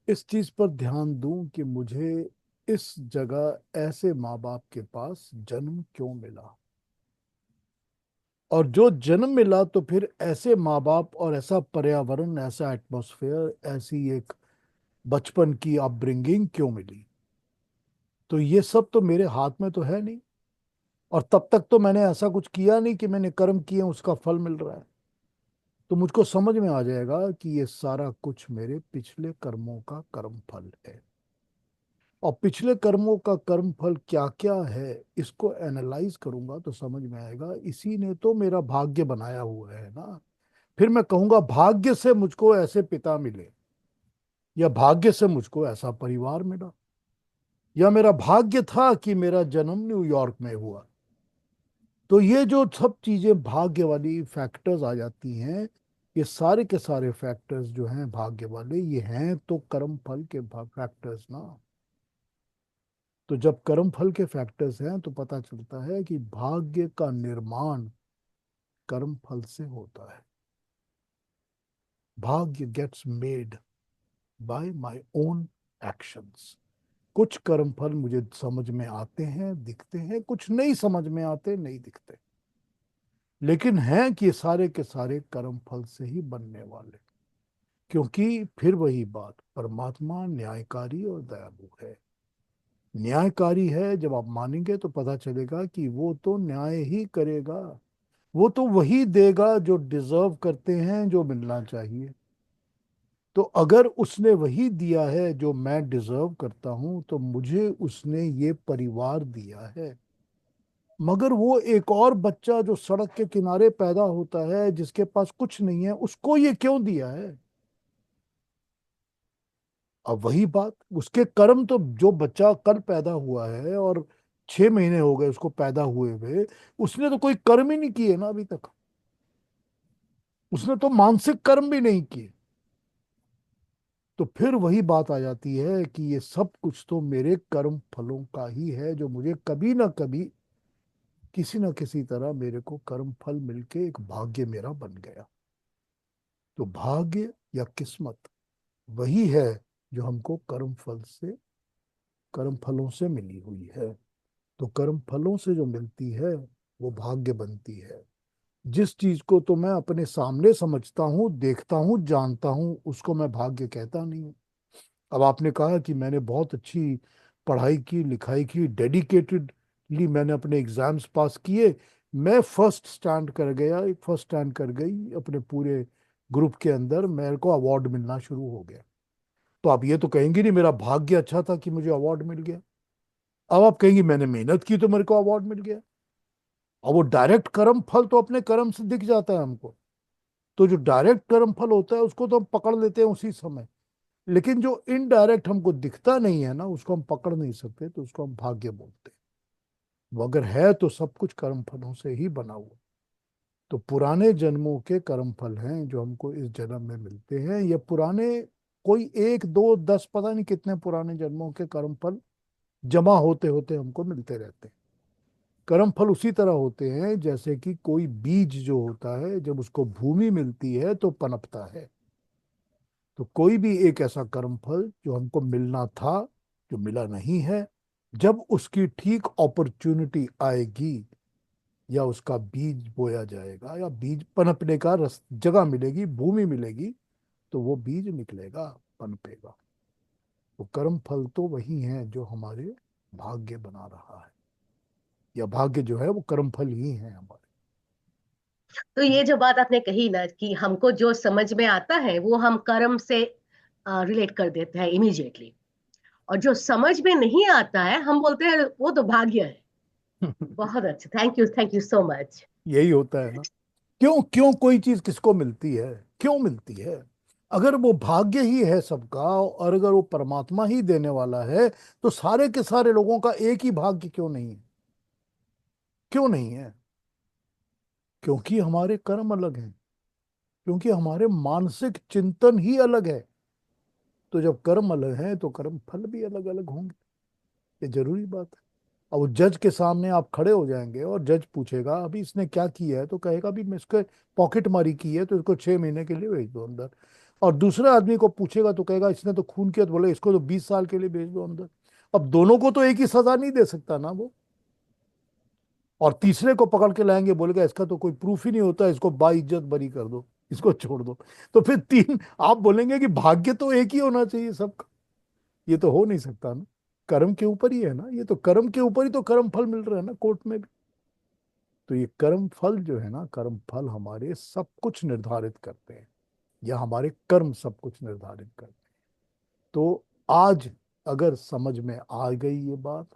इस चीज पर ध्यान दूं कि मुझे इस जगह ऐसे माँ बाप के पास जन्म क्यों मिला, और जो जन्म मिला तो फिर ऐसे माँ बाप और ऐसा पर्यावरण, ऐसा एटमॉस्फेयर, ऐसी एक बचपन की अपब्रिंगिंग क्यों मिली। तो ये सब तो मेरे हाथ में तो है नहीं, और तब तक तो मैंने ऐसा कुछ किया नहीं कि मैंने कर्म किए उसका फल मिल रहा है। तो मुझको समझ में आ जाएगा कि ये सारा कुछ मेरे पिछले कर्मों का कर्म फल है। और पिछले कर्मों का कर्म फल क्या क्या है, इसको एनालाइज करूंगा तो समझ में आएगा इसी ने तो मेरा भाग्य बनाया हुआ है ना। फिर मैं कहूंगा भाग्य से मुझको ऐसे पिता मिले, या भाग्य से मुझको ऐसा परिवार मिला, या मेरा भाग्य था कि मेरा जन्म न्यूयॉर्क में हुआ। तो ये जो सब चीजें भाग्य वाली फैक्टर्स आ जाती हैं, ये सारे के सारे फैक्टर्स जो हैं भाग्य वाले, ये हैं तो कर्म फल के फैक्टर्स ना। तो जब कर्म फल के फैक्टर्स हैं तो पता चलता है कि भाग्य का निर्माण कर्म फल से होता है। भाग्य gets made by my own actions. कुछ कर्म फल मुझे समझ में आते हैं, दिखते हैं, कुछ नहीं समझ में आते, नहीं दिखते, लेकिन हैं कि सारे के सारे कर्म फल से ही बनने वाले। क्योंकि फिर वही बात, परमात्मा न्यायकारी और दयालु है। न्यायकारी है, जब आप मानेंगे तो पता चलेगा कि वो तो न्याय ही करेगा। वो तो वही देगा जो डिजर्व करते हैं, जो मिलना चाहिए। तो अगर उसने वही दिया है जो मैं डिजर्व करता हूं, तो मुझे उसने ये परिवार दिया है। मगर वो एक और बच्चा जो सड़क के किनारे पैदा होता है, जिसके पास कुछ नहीं है, उसको ये क्यों दिया है। अब वही बात, उसके कर्म तो, जो बच्चा कल पैदा हुआ है और 6 महीने हो गए उसको पैदा हुए हुए, उसने तो कोई कर्म ही नहीं किए ना अभी तक। उसने तो मानसिक कर्म भी नहीं किए। तो फिर वही बात आ जाती है कि ये सब कुछ तो मेरे कर्म फलों का ही है, जो मुझे कभी ना कभी किसी न किसी तरह मेरे को कर्म फल मिलके एक भाग्य मेरा बन गया। तो भाग्य या किस्मत वही है जो हमको कर्म फलों से मिली हुई है। तो कर्म फलों से जो मिलती है वो भाग्य बनती है। जिस चीज को तो मैं अपने सामने समझता हूँ, देखता हूँ, जानता हूँ, उसको मैं भाग्य कहता नहीं हूँ। अब आपने कहा कि मैंने बहुत अच्छी पढ़ाई की, लिखाई की, डेडिकेटेडली मैंने अपने एग्जाम्स पास किए, मैं फर्स्ट स्टैंड कर गया, फर्स्ट स्टैंड कर गई अपने पूरे ग्रुप के अंदर, मेरे को अवार्ड मिलना शुरू हो गया। तो आप ये तो कहेंगे नहीं मेरा भाग्य अच्छा था कि मुझे अवार्ड मिल गया। अब आप कहेंगे मैंने मेहनत की तो मेरे को अवार्ड मिल गया। और वो डायरेक्ट कर्म फल तो अपने कर्म से दिख जाता है हमको। तो जो डायरेक्ट कर्म फल होता है उसको तो हम पकड़ लेते हैं उसी समय, लेकिन जो इनडायरेक्ट हमको दिखता नहीं है ना, उसको हम पकड़ नहीं सकते, तो उसको हम भाग्य बोलते हैं। वो अगर है तो सब कुछ कर्म फलों से ही बना हुआ। तो पुराने जन्मों के कर्म फल हैं जो हमको इस जन्म में मिलते हैं। ये पुराने, कोई 1 2 10 पता नहीं कितने पुराने जन्मों के कर्म फल जमा होते होते हमको मिलते रहते हैं। कर्म फल उसी तरह होते हैं जैसे कि कोई बीज जो होता है, जब उसको भूमि मिलती है तो पनपता है। तो कोई भी एक ऐसा कर्म फल जो हमको मिलना था, जो मिला नहीं है, जब उसकी ठीक अपॉर्चुनिटी आएगी, या उसका बीज बोया जाएगा, या बीज पनपने का जगह मिलेगी, भूमि मिलेगी, तो वो बीज निकलेगा, पनपेगा। तो कर्म फल तो वही है जो हमारे भाग्य बना रहा है, या भाग्य जो है वो कर्म फल ही है हमारे। तो ये जो बात आपने कही ना कि हमको जो समझ में आता है वो हम कर्म से रिलेट कर देते हैं इमीडिएटली, और जो समझ में नहीं आता है हम बोलते हैं वो तो भाग्य है। बहुत अच्छा, थैंक यू सो मच। यही होता है ना। क्यों क्यों कोई चीज किसको मिलती है, क्यों मिलती है। अगर वो भाग्य ही है सबका, और अगर वो परमात्मा ही देने वाला है, तो सारे के सारे लोगों का एक ही भाग्य क्यों नहीं है। क्यों नहीं है। क्योंकि हमारे कर्म अलग हैं। क्योंकि हमारे मानसिक चिंतन ही अलग है। तो जब कर्म अलग है तो कर्म फल भी अलग अलग होंगे, ये जरूरी बात है। अब वो जज के सामने आप खड़े हो जाएंगे और जज पूछेगा अभी इसने क्या किया है, तो कहेगा अभी मैं इसके पॉकेट मारी की है तो इसको 6 महीने के लिए भेज दो अंदर। और दूसरे आदमी को पूछेगा तो कहेगा इसने तो खून किया, तो बोले इसको तो 20 साल के लिए भेज दो अंदर। अब दोनों को तो एक ही सजा नहीं दे सकता ना वो। और तीसरे को पकड़ के लाएंगे, बोलेगा इसका तो कोई प्रूफ ही नहीं होता, इसको बाइज्जत बरी कर दो, इसको छोड़ दो। तो फिर तीन, आप बोलेंगे कि भाग्य तो एक ही होना चाहिए सबका, ये तो हो नहीं सकता ना। कर्म के ऊपर ही है ना, ये तो कर्म के ऊपर ही तो कर्म फल मिल रहा है ना कोर्ट में भी। तो ये कर्म फल जो है ना, कर्म फल हमारे सब कुछ निर्धारित करते हैं, या हमारे कर्म सब कुछ निर्धारित करते हैं। तो आज अगर समझ में आ गई ये बात,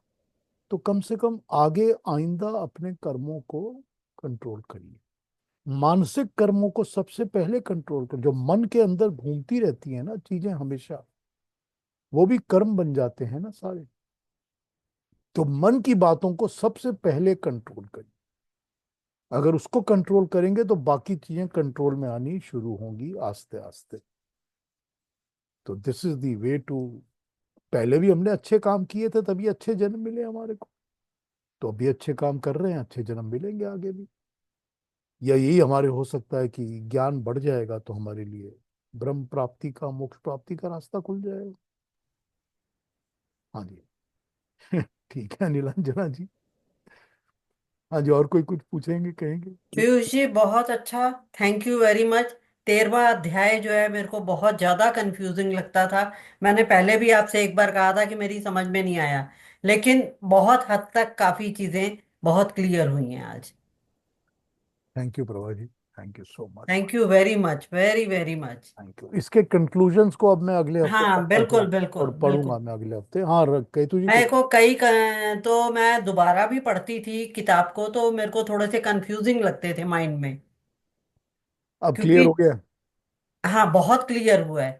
तो कम से कम आगे आइंदा अपने कर्मों को कंट्रोल करिए। मानसिक कर्मों को सबसे पहले कंट्रोल कर, जो मन के अंदर घूमती रहती है ना चीजें हमेशा, वो भी कर्म बन जाते हैं ना सारे। तो मन की बातों को सबसे पहले कंट्रोल करिए। अगर उसको कंट्रोल करेंगे तो बाकी चीजें कंट्रोल में आनी शुरू होंगी आस्ते आस्ते। तो this is the way to. पहले भी हमने अच्छे काम किए थे तभी अच्छे जन्म मिले हमारे को, तो अभी अच्छे काम कर रहे हैं, अच्छे जन्म मिलेंगे आगे भी। या यही हमारे हो सकता है कि ज्ञान बढ़ जाएगा तो हमारे लिए ब्रह्म प्राप्ति का, मोक्ष प्राप्ति का रास्ता खुल जाएगा। हाँ जी। ठीक है नीलांजना जी। हाँ जी, और कोई कुछ पूछेंगे कहेंगे कुछ? पीयूष जी बहुत अच्छा, थैंक यू वेरी मच। 13वां अध्याय जो है मेरे को बहुत ज्यादा कंफ्यूजिंग लगता था। मैंने पहले भी आपसे एक बार कहा था कि मेरी समझ में नहीं आया, लेकिन बहुत हद तक काफी चीजें बहुत क्लियर हुई हैं आज। Thank you Prabha ji, thank you so much. Thank you very much, very very much. Thank you. इसके कंक्लूजन्स को अब मैं अगले हफ्ते हाँ पक्का बिल्कुल फिर बिल्कुल पढ़ूंगा बिल्कुल। मैं अगले हफ्ते। हाँ, केतु जी कुछ? मेरे को तो मैं दोबारा भी पढ़ती थी किताब को, तो मेरे को थोड़े से कंफ्यूजिंग लगते थे माइंड में, अब क्लियर क्योंकि हो गया? हाँ बहुत क्लियर हुआ है।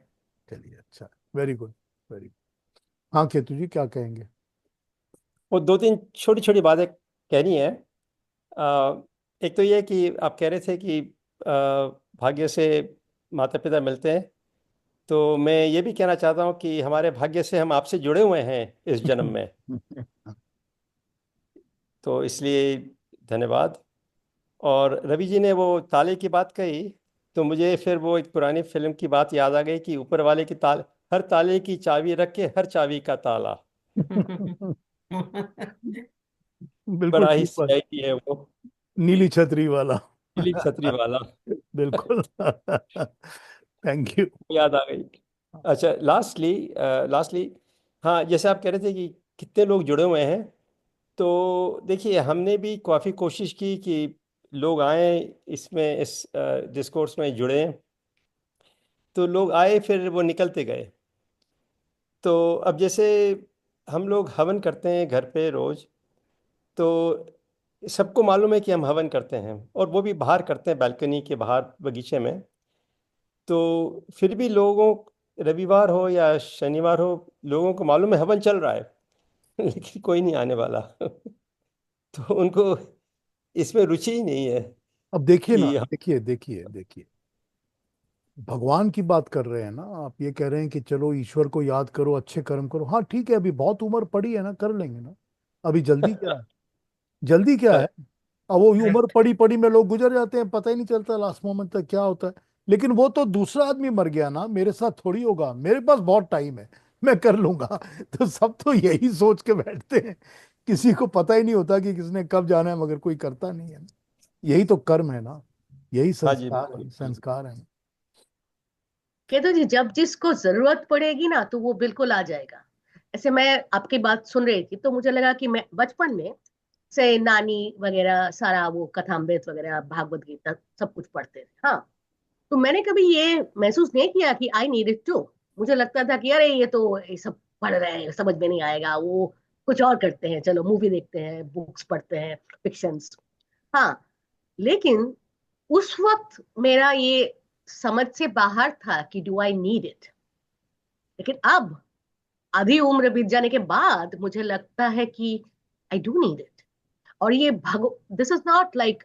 चलिए, अच्छा, वेरी गुड, वेरी गुड। हाँ केतु जी, क्या कहेंगे? वो दो तीन छोटी छोटी बातें कहनी है। एक तो ये कि आप कह रहे थे कि भाग्य से माता पिता मिलते हैं। तो मैं ये भी कहना चाहता हूँ कि हमारे भाग्य से हम आपसे जुड़े हुए हैं इस जन्म में। तो इसलिए धन्यवाद। और रवि जी ने वो ताले की बात कही, तो मुझे फिर वो एक पुरानी फिल्म की बात याद आ गई कि ऊपर वाले की हर ताले की चाबी रख के हर चाबी का ताला। बिल्कुल बड़ा ही ठीक बात। सीआईडी है वो, नीली छतरी वाला। पीली छतरी वाला। बिल्कुल। Thank you. याद आ गई। अच्छा, लास्टली लास्टली, हाँ, जैसे आप कह रहे थे कि कितने लोग जुड़े हुए हैं, तो देखिए हमने भी काफ़ी कोशिश की कि लोग आए इसमें, इस डिस्कोर्स में जुड़े। तो लोग आए फिर वो निकलते गए। तो अब जैसे हम लोग हवन करते हैं घर पे रोज, तो सबको मालूम है कि हम हवन करते हैं, और वो भी बाहर करते हैं, बालकनी के बाहर बगीचे में। तो फिर भी लोगों, रविवार हो या शनिवार हो, लोगों को मालूम है हवन चल रहा है। लेकिन कोई नहीं आने वाला। तो उनको इसमें रुचि ही नहीं है अब देखिए ना, कि देखिए देखिए देखिए, भगवान की बात कर रहे हैं ना आप, ये कह रहे हैं कि चलो ईश्वर को याद करो, अच्छे कर्म करो। हाँ ठीक है, अभी बहुत उम्र पड़ी है ना, कर लेंगे ना। अभी जल्दी क्या है? जल्दी क्या है? अब वो उम्र पड़ी पड़ी में लोग गुजर जाते हैं, पता ही नहीं चलता लास्ट मोमेंट तक क्या होता है। लेकिन वो तो दूसरा आदमी मर गया ना, मेरे साथ थोड़ी होगा, मेरे पास बहुत टाइम है, मैं कर लूंगा। तो सब तो यही सोच के बैठते हैं, किसी को पता ही नहीं होता कि किसने कब जाना है, मगर कोई करता नहीं है। यही तो कर्म है ना, यही हाँ जी, संस्कार बिल्कुल है, बिल्कुल। संस्कार है। कहते जी जब जिसको जरूरत पड़ेगी ना तो वो बिल्कुल आ जाएगा। ऐसे मैं आपकी बात सुन रही थी तो मुझे लगा कि मैं बचपन में से नानी वगैरह सारा वो कथामृत वगैरह भागवत गीता सब कुछ पढ़ते थे। हाँ, तो मैंने कभी ये महसूस नहीं किया कि आई नीड इट टू। मुझे लगता था कि अरे ये तो ये सब पढ़ रहे हैं, समझ में नहीं आएगा, वो कुछ और करते हैं, चलो मूवी देखते हैं, बुक्स पढ़ते हैं, फिक्शंस। हाँ, लेकिन उस वक्त मेरा ये समझ से बाहर था कि डू आई नीड इट। लेकिन अब आधी उम्र बीत जाने के बाद मुझे लगता है कि आई डू नीड इट। और ये भगो this is not like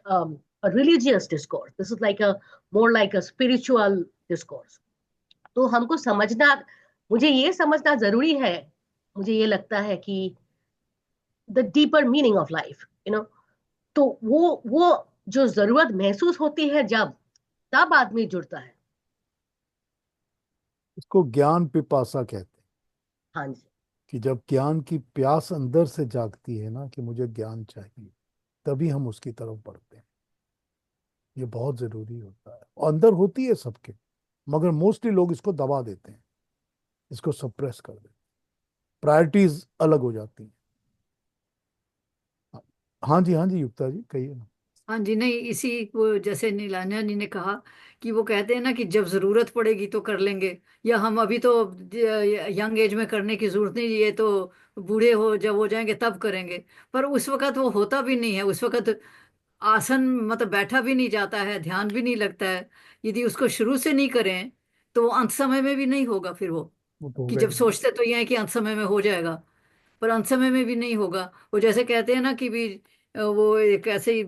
a religious discourse. This is like a more like a spiritual discourse. तो हमको समझना, मुझे ये समझना जरूरी है, मुझे ये लगता है कि the deeper meaning of life, तो वो जो जरूरत महसूस होती है जब, तब आदमी जुड़ता है। इसको ज्ञान पिपासा कहते हैं, हाँ जी। कि जब ज्ञान की प्यास अंदर से जागती है ना कि मुझे ज्ञान चाहिए, तभी हम उसकी तरफ बढ़ते हैं। ये बहुत जरूरी होता है, और अंदर होती है सबके, मगर मोस्टली लोग इसको दबा देते हैं, इसको सप्रेस कर देते हैं, प्रायोरिटीज अलग हो जाती हैं। हाँ जी, हाँ जी, युक्ता जी कहिए ना। हाँ जी, नहीं इसी वो जैसे नीलांजन जी ने कहा कि वो कहते हैं ना कि जब जरूरत पड़ेगी तो कर लेंगे, या हम अभी तो यंग एज में करने की जरूरत नहीं, ये तो बूढ़े हो जब हो जाएंगे तब करेंगे। पर उस वक्त वो होता भी नहीं है, उस वक्त आसन मतलब बैठा भी नहीं जाता है, ध्यान भी नहीं लगता है। यदि उसको शुरू से नहीं करें तो वो अंत समय में भी नहीं होगा फिर वो, वो तो कि होगा जब ही नहीं। सोचते तो ये है कि अंत समय में हो जाएगा, पर अंत समय में भी नहीं होगा। वो जैसे कहते हैं ना कि भी वो एक ऐसे ही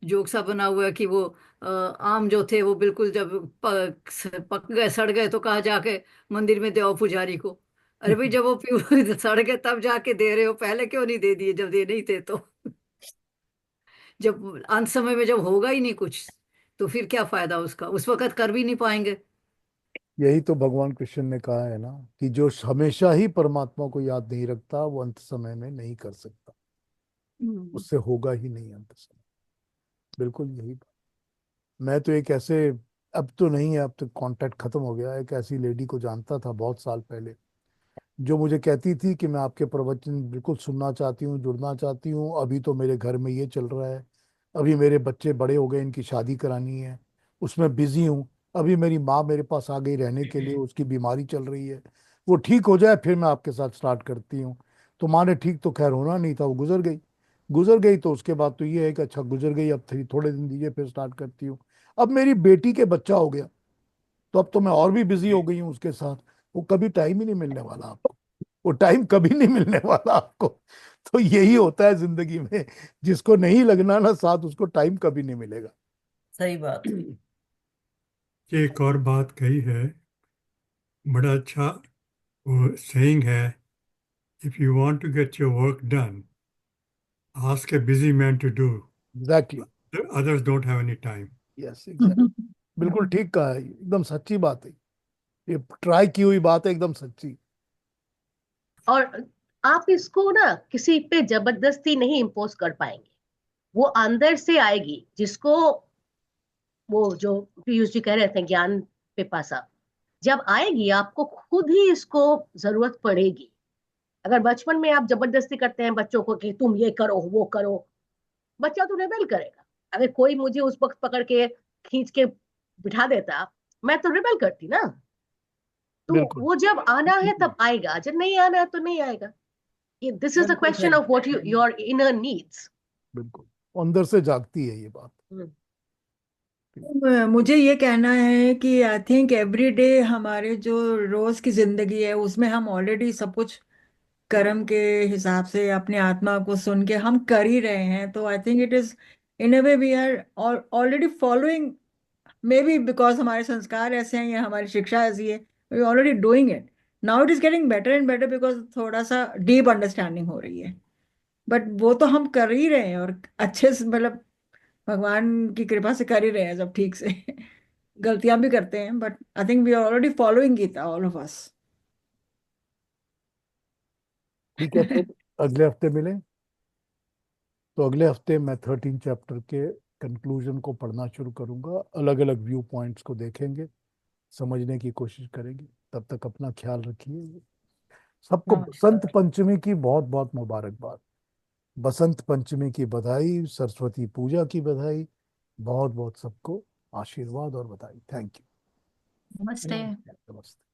जोक सा बना हुआ है कि वो आम जो थे वो बिल्कुल जब पक गए सड़ गए तो कहा जाके मंदिर में दे आओ पुजारी को। अरे भाई जब वो सड़ गए तब जाके दे रहे हो, पहले क्यों नहीं दे दिए जब दे नहीं थे तो। जब अंत समय में जब होगा ही नहीं कुछ, तो फिर क्या फायदा उसका, उस वक्त कर भी नहीं पाएंगे। यही तो भगवान कृष्ण ने कहा है ना, कि जो हमेशा ही परमात्मा को याद नहीं रखता वो अंत समय में नहीं कर सकता, हम्म। उससे होगा ही नहीं अंत समय। बिल्कुल यही बात। मैं तो एक ऐसे, अब तो नहीं है, अब तो कांटेक्ट खत्म हो गया, एक ऐसी लेडी को जानता था बहुत साल पहले, जो मुझे कहती थी कि मैं आपके प्रवचन बिल्कुल सुनना चाहती हूँ, जुड़ना चाहती हूँ, अभी तो मेरे घर में ये चल रहा है, अभी मेरे बच्चे बड़े हो गए, इनकी शादी करानी है, उसमें बिजी हूँ, अभी मेरी माँ मेरे पास आ गई रहने के लिए, उसकी बीमारी चल रही है, वो ठीक हो जाए फिर मैं आपके साथ स्टार्ट करती हूँ। तो माँ ने ठीक तो खैर होना नहीं था, वो गुजर गई। गुजर गई तो उसके बाद तो ये है कि अच्छा गुजर गई, अब थोड़े दिन दीजिए फिर स्टार्ट करती हूँ। अब मेरी बेटी के बच्चा हो गया, तो अब तो मैं और भी बिजी हो गई हूँ उसके साथ, वो कभी टाइम ही नहीं मिलने वाला आपको, वो टाइम कभी नहीं मिलने वाला आपको। तो यही होता है जिंदगी में, जिसको नहीं लगना ना साथ, उसको टाइम कभी नहीं मिलेगा। सही बात। ये एक और बात कही है, बड़ा अच्छा वो सेइंग है, if you want to get your work done, ask a busy man to do, exactly. others don't have any time. Yes exactly, बिल्कुल ठीक कहा है, एकदम सच्ची बात है, ये ट्राई की हुई बात है, एकदम सच्ची। और आप इसको ना किसी पे जबरदस्ती नहीं इम्पोज कर पाएंगे, वो अंदर से आएगी। जिसको वो जो पीयूष जी कह रहे थे ज्ञान पिपासा, जब आएगी आपको खुद ही इसको जरूरत पड़ेगी। अगर बचपन में आप जबरदस्ती करते हैं बच्चों को कि तुम ये करो वो करो, बच्चा तो रिबेल करेगा। अगर कोई मुझे उस वक्त पकड़ के खींच के बिठा देता, मैं तो रिबेल करती ना। तो बिल्कुल वो जब आना है तब आएगा, जब नहीं आना है तो नहीं आएगा। दिस इज द बिल्कुल question of what you your inner needs. बिल्कुल, अंदर से जागती है ये बात। मुझे ये कहना है कि आई थिंक एवरी डे हमारे जो रोज की जिंदगी है उसमें हम ऑलरेडी सब कुछ कर्म के हिसाब से अपने आत्मा को सुन के हम कर ही रहे हैं। तो I think it is in a way we are already following, maybe because हमारे संस्कार ऐसे हैं या हमारी शिक्षा ऐसी है, we already doing it. Now it is getting better and better because थोड़ा सा डीप अंडरस्टैंडिंग हो रही है। बट वो तो हम कर ही रहे हैं, और अच्छे से मतलब भगवान की कृपा से कर ही रहे हैं सब ठीक से। गलतियां भी करते हैं but I think we are already following Gita all of us. ठीक है, फिर अगले हफ्ते मिलें। तो अगले हफ्ते मैं 13 चैप्टर के कंक्लूजन को पढ़ना शुरू करूंगा, अलग अलग व्यू पॉइंट्स को देखेंगे, समझने की कोशिश करेंगे। तब तक अपना ख्याल रखिए। सबको बसंत नमस्कार। पंचमी की बहुत बहुत मुबारकबाद। बसंत पंचमी की बधाई, सरस्वती पूजा की बधाई, बहुत बहुत सबको आशीर्वाद और बधाई। Thank you. नमस्ते। नमस्ते।